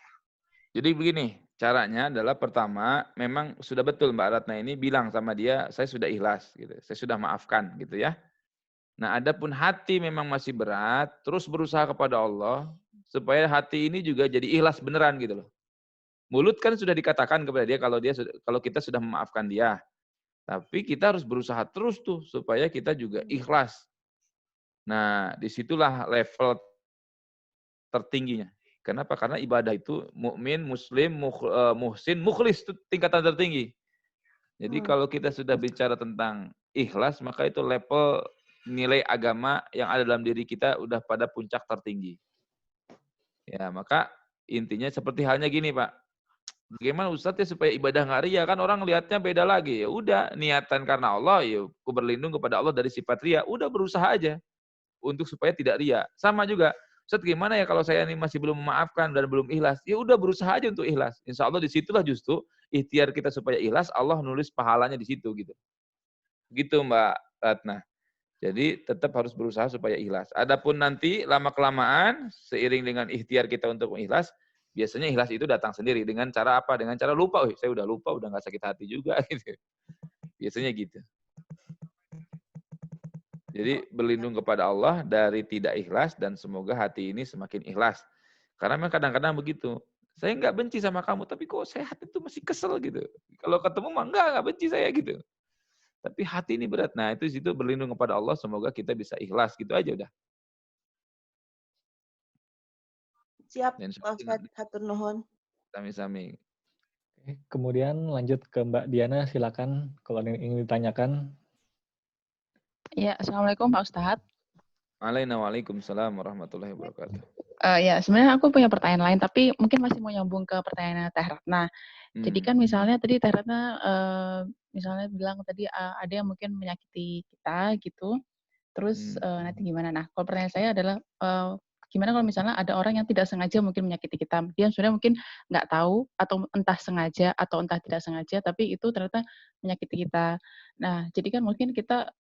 Jadi begini, caranya adalah pertama, memang sudah betul Mbak Ratna ini bilang sama dia, saya sudah ikhlas, gitu. Saya sudah maafkan, gitu ya. Nah, adapun hati memang masih berat, terus berusaha kepada Allah supaya hati ini juga jadi ikhlas beneran gitu loh. Mulut kan sudah dikatakan kepada dia kalau kita sudah memaafkan dia. Tapi kita harus berusaha terus tuh supaya kita juga ikhlas. Nah, disitulah level tertingginya. Kenapa? Karena ibadah itu mukmin, muslim, muhsin, mukhlis itu tingkatan tertinggi. Jadi kalau kita sudah bicara tentang ikhlas, maka itu level nilai agama yang ada dalam diri kita udah pada puncak tertinggi. Ya, maka intinya seperti halnya gini, Pak. Bagaimana Ustadz ya supaya ibadah nggak ria? Kan orang lihatnya beda lagi. Ya udah, niatan karena Allah, ya aku berlindung kepada Allah dari sifat ria. Udah berusaha aja untuk supaya tidak ria. Sama juga, Ustadz gimana ya kalau saya ini masih belum memaafkan dan belum ikhlas? Ya udah berusaha aja untuk ikhlas. Insya Allah disitulah justru ikhtiar kita supaya ikhlas, Allah nulis pahalanya di situ gitu. Gitu Mbak Ratna. Jadi tetap harus berusaha supaya ikhlas. Adapun nanti lama-kelamaan, seiring dengan ikhtiar kita untuk mengikhlas, biasanya ikhlas itu datang sendiri. Dengan cara apa? Dengan cara lupa. Saya udah lupa, udah nggak sakit hati juga. Gitu. Biasanya gitu. Jadi berlindung kepada Allah dari tidak ikhlas dan semoga hati ini semakin ikhlas. Karena memang kadang-kadang begitu. Saya nggak benci sama kamu, tapi kok saya hati itu masih kesel gitu. Kalau ketemu mah nggak benci saya gitu. Tapi hati ini berat. Nah itu situ berlindung kepada Allah, semoga kita bisa ikhlas gitu aja udah. Siap, Dan Pak Ustadz. Hatur nuhun. sami-sami. Kemudian lanjut ke Mbak Diana, silakan kalau ada yang ingin ditanyakan. Ya, Assalamualaikum Pak Ustadz. Waalaikumsalam warahmatullahi wabarakatuh. Ya, sebenarnya aku punya pertanyaan lain, tapi mungkin masih mau nyambung ke pertanyaan Teh Ratna. Jadi kan misalnya tadi Teh Ratna misalnya bilang tadi ada yang mungkin menyakiti kita gitu, terus nanti gimana? Nah, kalau pertanyaan saya adalah gimana kalau misalnya ada orang yang tidak sengaja mungkin menyakiti kita, dia sebenarnya mungkin nggak tahu atau entah sengaja atau entah tidak sengaja, tapi itu ternyata menyakiti kita. Nah, jadi kan mungkin kita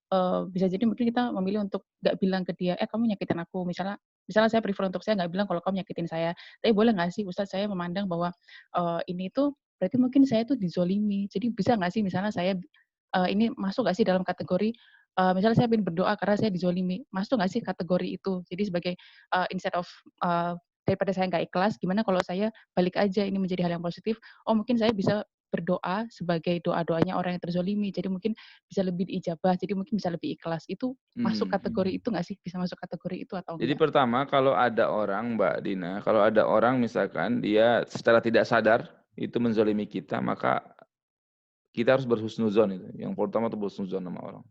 bisa jadi mungkin kita memilih untuk nggak bilang ke dia, kamu nyakitin aku, misalnya saya prefer untuk saya nggak bilang kalau kamu nyakitin saya, tapi boleh nggak sih Ustadz saya memandang bahwa ini tuh berarti mungkin saya tuh dizolimi, jadi bisa nggak sih misalnya saya ini masuk nggak sih dalam kategori misalnya saya ingin berdoa karena saya dizolimi, masuk nggak sih kategori itu? Jadi sebagai instead of daripada saya nggak ikhlas, gimana kalau saya balik aja ini menjadi hal yang positif? Oh mungkin saya bisa berdoa sebagai doa-doanya orang yang terzolimi, jadi mungkin bisa lebih diijabah, jadi mungkin bisa lebih ikhlas. Itu masuk kategori itu nggak sih? Bisa masuk kategori itu atau Jadi enggak? pertama kalau ada orang Mbak Dina, kalau ada orang misalkan dia secara tidak sadar itu menzolimi kita, maka kita harus berhusnuzon itu. Yang pertama itu berhusnuzon sama orang.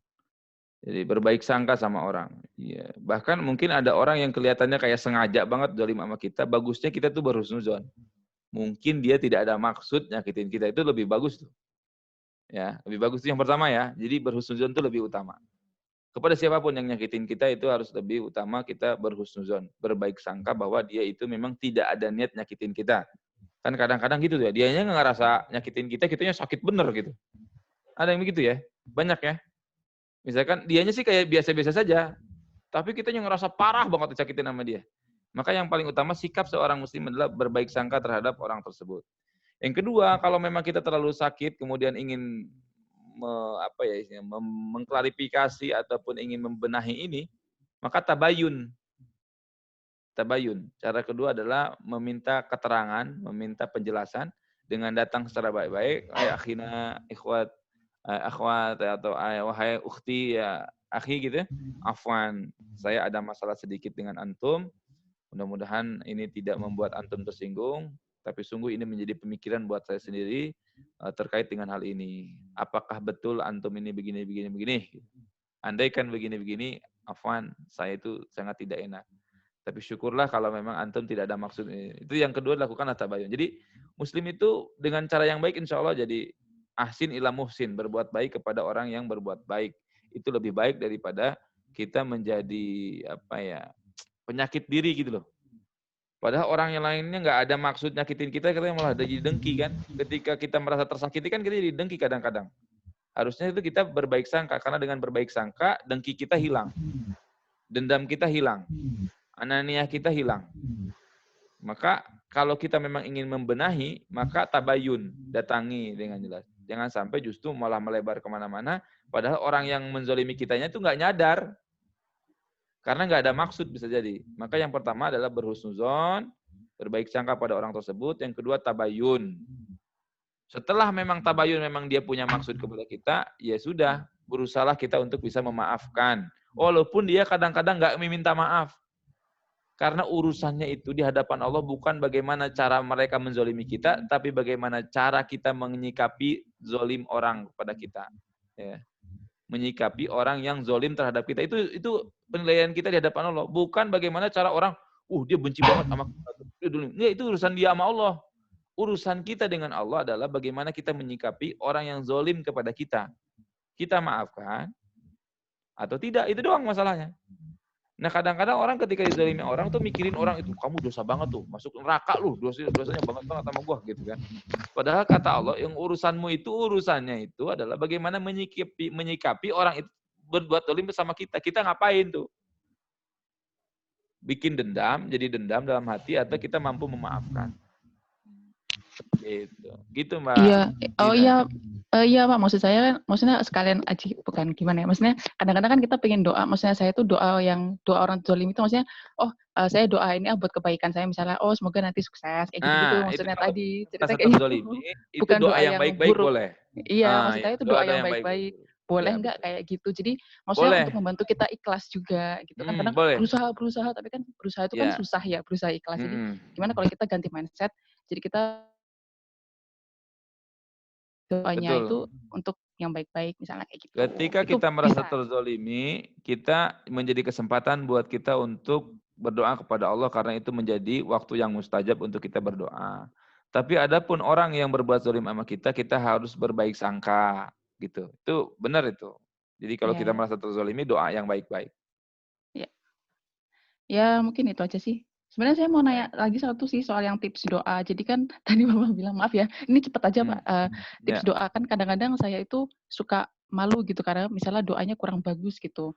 Jadi berbaik sangka sama orang. Iya. Bahkan mungkin ada orang yang kelihatannya kayak sengaja banget zalim sama kita, bagusnya kita tuh berhusnuzon. Mungkin dia tidak ada maksud nyakitin kita, itu lebih bagus tuh. Ya, lebih bagus itu yang pertama ya. Jadi berhusnuzon itu lebih utama. Kepada siapapun yang nyakitin kita itu harus lebih utama kita berhusnuzon, berbaik sangka bahwa dia itu memang tidak ada niat nyakitin kita. Kan kadang-kadang gitu ya, dianya nggak ngerasa nyakitin kita, kitanya sakit bener gitu. Ada yang begitu ya, banyak ya. Misalkan dianya sih kayak biasa-biasa saja, tapi kita yang ngerasa parah banget disakitin sama dia. Maka yang paling utama sikap seorang muslim adalah berbaik sangka terhadap orang tersebut. Yang kedua, kalau memang kita terlalu sakit kemudian ingin mengklarifikasi ataupun ingin membenahi ini, maka tabayun. Tabayun. Cara kedua adalah meminta keterangan, meminta penjelasan dengan datang secara baik-baik. Akhina, ikhwat, akhwat atau wahai ukhti ya akhi gitu ya. Afwan, saya ada masalah sedikit dengan antum. Mudah-mudahan ini tidak membuat antum tersinggung, tapi sungguh ini menjadi pemikiran buat saya sendiri terkait dengan hal ini. Apakah betul antum ini begini? Andaikan begini-begini, afwan, saya itu sangat tidak enak. Tapi syukurlah kalau memang antum tidak ada maksud ini. Itu yang kedua lakukan tabayun. Jadi muslim itu dengan cara yang baik insya Allah jadi ahsin ila muhsin, berbuat baik kepada orang yang berbuat baik. Itu lebih baik daripada kita menjadi penyakit diri gitu loh. Padahal orang yang lainnya nggak ada maksud nyakitin kita malah jadi dengki kan. Ketika kita merasa tersakiti kan kita jadi dengki kadang-kadang. Harusnya itu kita berbaik sangka, karena dengan berbaik sangka dengki kita hilang. Dendam kita hilang. Ananiah kita hilang. Maka kalau kita memang ingin membenahi, maka tabayun, datangi dengan jelas. Jangan sampai justru malah melebar kemana-mana, padahal orang yang menzolimi kitanya itu nggak nyadar. Karena nggak ada maksud bisa jadi. Maka yang pertama adalah berhusnuzon, berbaik sangka pada orang tersebut. Yang kedua tabayun. Setelah memang tabayun memang dia punya maksud kepada kita, ya sudah, berusahalah kita untuk bisa memaafkan. Walaupun dia kadang-kadang nggak meminta maaf. Karena urusannya itu di hadapan Allah bukan bagaimana cara mereka menzolimi kita, tapi bagaimana cara kita menyikapi zolim orang kepada kita. Ya. Menyikapi orang yang zolim terhadap kita. Itu penilaian kita di hadapan Allah. Bukan bagaimana cara orang, dia benci banget sama kita. Itu urusan dia sama Allah. urusan kita dengan Allah adalah bagaimana kita menyikapi orang yang zalim kepada kita. Kita maafkan atau tidak, itu doang masalahnya. Nah kadang-kadang orang ketika dizalimi orang tuh mikirin orang itu, kamu dosa banget tuh, masuk neraka lu, dosanya banget sama gua gitu kan. Padahal kata Allah, yang urusannya itu adalah bagaimana menyikapi orang itu berbuat zalim bersama kita. Kita ngapain tuh? Bikin dendam, jadi dendam dalam hati, atau kita mampu memaafkan. Gitu Mbak. Iya, oh Dina. iya Pak, maksudnya sekalian aja, bukan gimana ya, maksudnya kadang-kadang kan kita pengen doa, maksudnya saya tuh doa orang zalim itu maksudnya, saya doa ini buat kebaikan saya, misalnya, semoga nanti sukses, kayak gitu-gitu, maksudnya tadi, cerita kayak gitu. Itu Bukan doa yang baik-baik buruk. boleh. Iya, maksud saya itu doa yang baik-baik. Boleh Ya, nggak kayak gitu? Jadi maksudnya boleh. untuk membantu kita ikhlas juga gitu kan. Kadang Boleh. berusaha, tapi kan berusaha itu kan susah ya, berusaha ikhlas. Jadi gimana kalau kita ganti mindset, jadi kita doanya itu untuk yang baik-baik, misalnya kayak gitu. Ketika kita merasa terzolimi, kita menjadi kesempatan buat kita untuk berdoa kepada Allah, karena itu menjadi waktu yang mustajab untuk kita berdoa. Tapi adapun orang yang berbuat zalim sama kita, kita harus berbaik sangka gitu. Itu benar itu. Jadi kalau kita merasa terzolimi, doa yang baik-baik. Ya mungkin itu aja sih. Sebenarnya saya mau nanya lagi satu sih soal yang tips doa. Jadi kan tadi Bapak bilang, maaf ya, ini cepat aja Pak. Tips doa kan kadang-kadang saya itu suka malu gitu karena misalnya doanya kurang bagus gitu.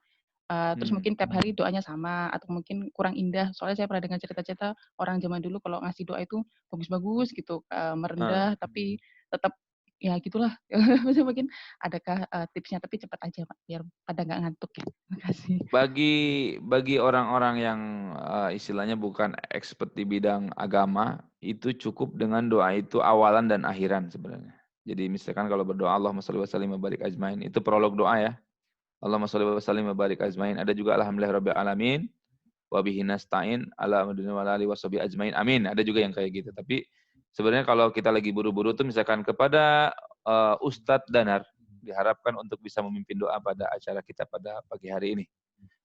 Terus mungkin tiap hari doanya sama atau mungkin kurang indah. Soalnya saya pernah dengar cerita-cerita orang zaman dulu kalau ngasih doa itu bagus-bagus gitu, merendah tapi tetap ya gitulah. Maksudnya mungkin adakah tipsnya, tapi cepat aja Pak biar pada nggak ngantuk ya. Terima kasih. Bagi orang-orang yang istilahnya bukan expert di bidang agama, itu cukup dengan doa itu awalan dan akhiran sebenarnya. Jadi misalkan kalau berdoa Allahumma shalli wa sallim wa barik ajmain, itu prolog doa ya. Allahumma shalli wa sallim wa barik ajmain. Ada juga alhamdulillahirabbil alamin wa bihi nasta'in ala madina wa ali washabi ajmain. Amin. Ada juga yang kayak gitu. Tapi sebenarnya kalau kita lagi buru-buru tuh misalkan kepada Ustadz Danar diharapkan untuk bisa memimpin doa pada acara kita pada pagi hari ini.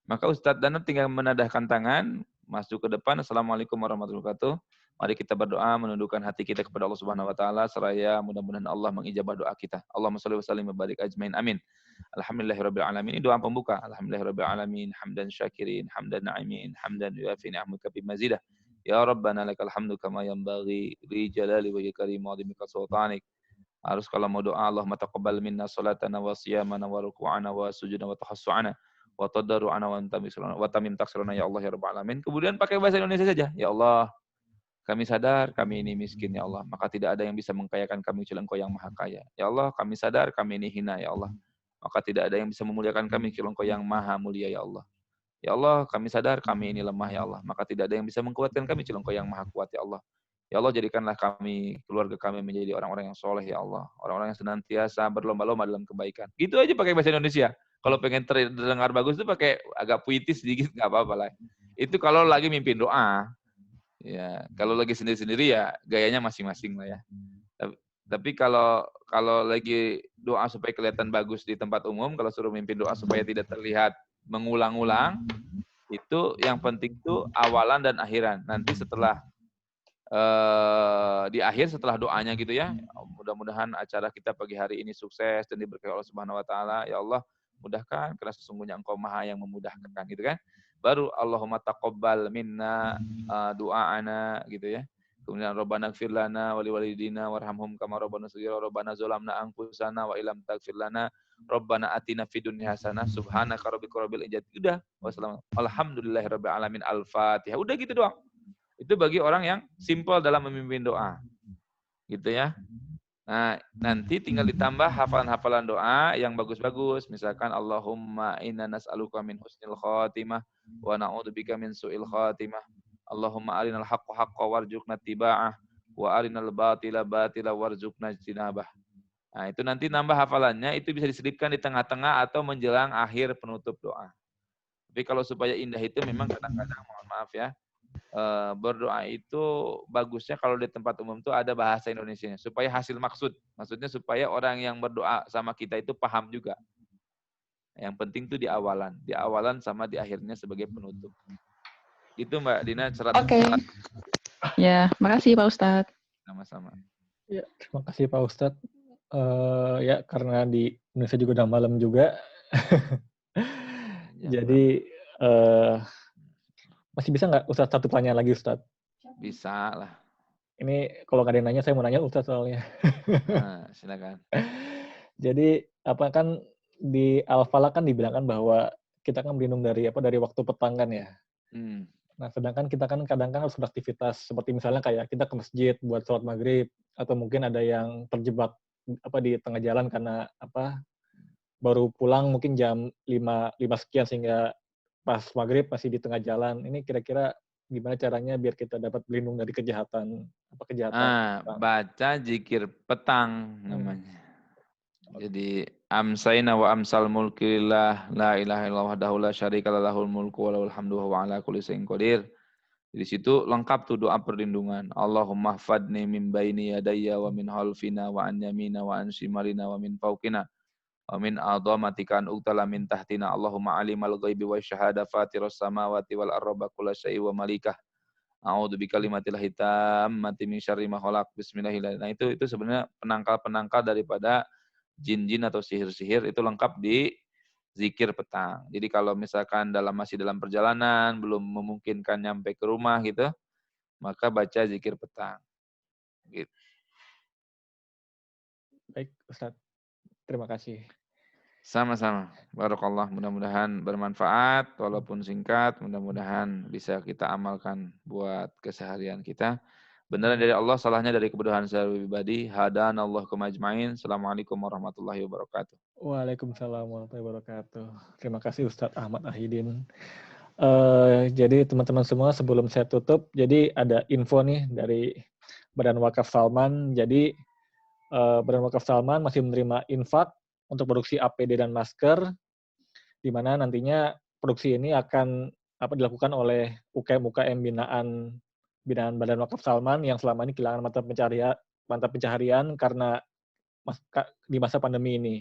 Maka Ustadz Danar tinggal menadahkan tangan, masuk ke depan. Assalamualaikum warahmatullahi wabarakatuh. Mari kita berdoa, menundukkan hati kita kepada Allah Subhanahu wa taala, seraya mudah-mudahan Allah mengijabah doa kita. Allahumma shalli wa sallim wa barik ajmain. Amin. Alhamdulillahirabbil alamin. Ini doa pembuka. Alhamdulillahirabbil alamin, hamdan syakirin, hamdan na'imin, hamdan yuafi ni'amaka bimazidah. Ya Rabbana lakal hamdu kama yanbaghi li jalali wajhika karim wa 'azimika sultanik. Harus kalau mau doa, Allahumma taqabbal minna salatana wa siyamana wa ruku'ana wa sujudana wa tahassu'ana wa tadarru'ana wa tamim taksirana ya Allah ya Rabbal alamin. Kemudian pakai bahasa Indonesia saja. Ya Allah, kami sadar kami ini miskin ya Allah, maka tidak ada yang bisa mengkayakan kami kecuali Engkau yang Maha Kaya. Ya Allah, kami sadar kami ini hina ya Allah, maka tidak ada yang bisa memuliakan kami kecuali Engkau yang Maha Mulia ya Allah. Ya Allah, kami sadar kami ini lemah ya Allah, maka tidak ada yang bisa mengkuatkan kami kecuali Engkau yang Maha Kuat ya Allah. Ya Allah, jadikanlah kami, keluarga kami menjadi orang-orang yang soleh ya Allah, orang-orang yang senantiasa berlomba-lomba dalam kebaikan. Gitu aja pakai bahasa Indonesia. Kalau pengen terdengar bagus itu pakai agak puitis sedikit, nggak apa-apa lah. Itu kalau lagi mimpin doa. Ya, kalau lagi sendiri-sendiri ya gayanya masing-masing lah ya. Tapi kalau lagi doa supaya kelihatan bagus di tempat umum, kalau suruh mimpin doa supaya tidak terlihat mengulang-ulang, itu yang penting itu awalan dan akhiran. Nanti setelah di akhir setelah doanya gitu ya, mudah-mudahan acara kita pagi hari ini sukses dan diberkahi Allah Subhanahu wa taala. Ya Allah, mudahkan karena sesungguhnya Engkau Maha yang memudahkan gitu kan. Baru Allahumma taqabbal minna du'aana gitu ya. Kemudian Rabbana ighfir lana wa liwalidina warhamhum kama rabbana shaghira, Rabbana zalamna anfusana wa illam taghfir lana, Rabbana atina fid dunya hasanah, subhanaka rabbika rabbil izzati. Udah, wassalamu. Alhamdulillahirabbil alamin. Al-Fatihah. Udah gitu doang. Itu bagi orang yang simpel dalam memimpin doa. Gitu ya. Nah, nanti tinggal ditambah hafalan-hafalan doa yang bagus-bagus. Misalkan Allahumma inna nas'aluka min husnil khatimah wa na'udzubika min su'il khatimah. Allahumma arinal haqqa haqqa warzuqna tiba'ah wa arinal batila batila warzuqna ijtinabah. Nah, itu nanti nambah hafalannya, itu bisa diselipkan di tengah-tengah atau menjelang akhir penutup doa. Tapi kalau supaya indah itu memang kadang-kadang, mohon maaf ya, berdoa itu bagusnya kalau di tempat umum itu ada bahasa Indonesianya supaya hasil maksudnya supaya orang yang berdoa sama kita itu paham juga. Yang penting itu di awalan sama di akhirnya sebagai penutup. Itu Mbak Dina. Oke. Ya, makasih Pak Ustadz. Sama-sama. Ya, terima kasih Pak Ustadz. Ya, karena di Indonesia juga udah malam juga. Jadi, masih bisa nggak Ustadz satu pertanyaan lagi Ustadz? Bisa lah. Ini kalau nggak ada yang nanya, saya mau nanya Ustadz soalnya. Nah, silakan. Jadi, apa kan di Al-Falaq kan dibilangkan bahwa kita kan berlindung dari waktu petang kan ya. Nah, sedangkan kita kan kadang harus beraktivitas seperti misalnya kayak kita ke masjid buat sholat maghrib, atau mungkin ada yang terjebak di tengah jalan karena baru pulang mungkin jam 5 sekian sehingga pas maghrib masih di tengah jalan. Ini kira-kira gimana caranya biar kita dapat berlindung dari kejahatan petang? Baca zikir petang namanya. Jadi amsayna wa amsal mulki lillah la ilaha illallah wahdahu la syarika lahul mulku wa lahul hamdu wa huwa ala kulli syai'in qadir. Di situ lengkap tuh doa perlindungan. Allahumma hfadni min baini yadayya wa min khalfina wa an yamina wa an shimalina wa min fawqina wa min a'dhamatika an uqtala min tahtina. Allahumma alimal ghaibi wa syahada fatiras samawati wal arba kulla syai' wa malikah. A'udzu bikalimatillahit tammati min syarri ma khalaq. Bismillahirrahmanirrahim. Nah, itu sebenarnya penangkal-penangkal daripada jin-jin atau sihir-sihir itu lengkap di zikir petang. Jadi kalau misalkan masih dalam perjalanan, belum memungkinkan nyampe ke rumah gitu, maka baca zikir petang. Gitu. Baik, Ustadz. Terima kasih. Sama-sama. Barakallah. Mudah-mudahan bermanfaat, walaupun singkat. Mudah-mudahan bisa kita amalkan buat keseharian kita. Benar dari Allah, salahnya dari kebodohan saya pribadi. Hadanallahu kumajma'in. Assalamualaikum warahmatullahi wabarakatuh. Waalaikumsalam warahmatullahi wabarakatuh. Terima kasih Ustadz Ahmad Ahidin. Jadi teman-teman semua sebelum saya tutup, jadi ada info nih dari Badan Wakaf Salman. Jadi Badan Wakaf Salman masih menerima infak untuk produksi APD dan masker, di mana nantinya produksi ini akan dilakukan oleh UKM-UKM binaan Badan Wakaf Salman yang selama ini kehilangan mata pencaharian karena di masa pandemi ini.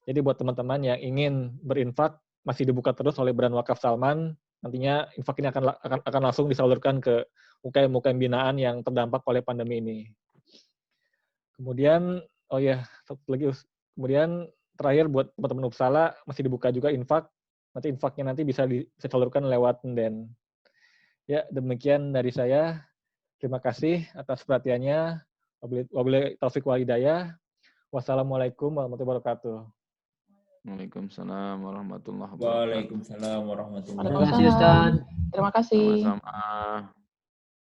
Jadi buat teman-teman yang ingin berinfak masih dibuka terus oleh Badan Wakaf Salman. Nantinya infak ini akan langsung disalurkan ke UKM-UKM binaan yang terdampak oleh pandemi ini. Kemudian satu lagi. Kemudian terakhir buat teman-teman Uppsala masih dibuka juga infak. Nanti infaknya bisa disalurkan lewat Nden. Ya, demikian dari saya. Terima kasih atas perhatiannya. Wabillahi taufiq wal hidayah. Wassalamualaikum warahmatullahi wabarakatuh. Waalaikumsalam warahmatullahi wabarakatuh. Waalaikumsalam warahmatullahi Terima kasih Ustaz. Terima kasih. Sama-sama.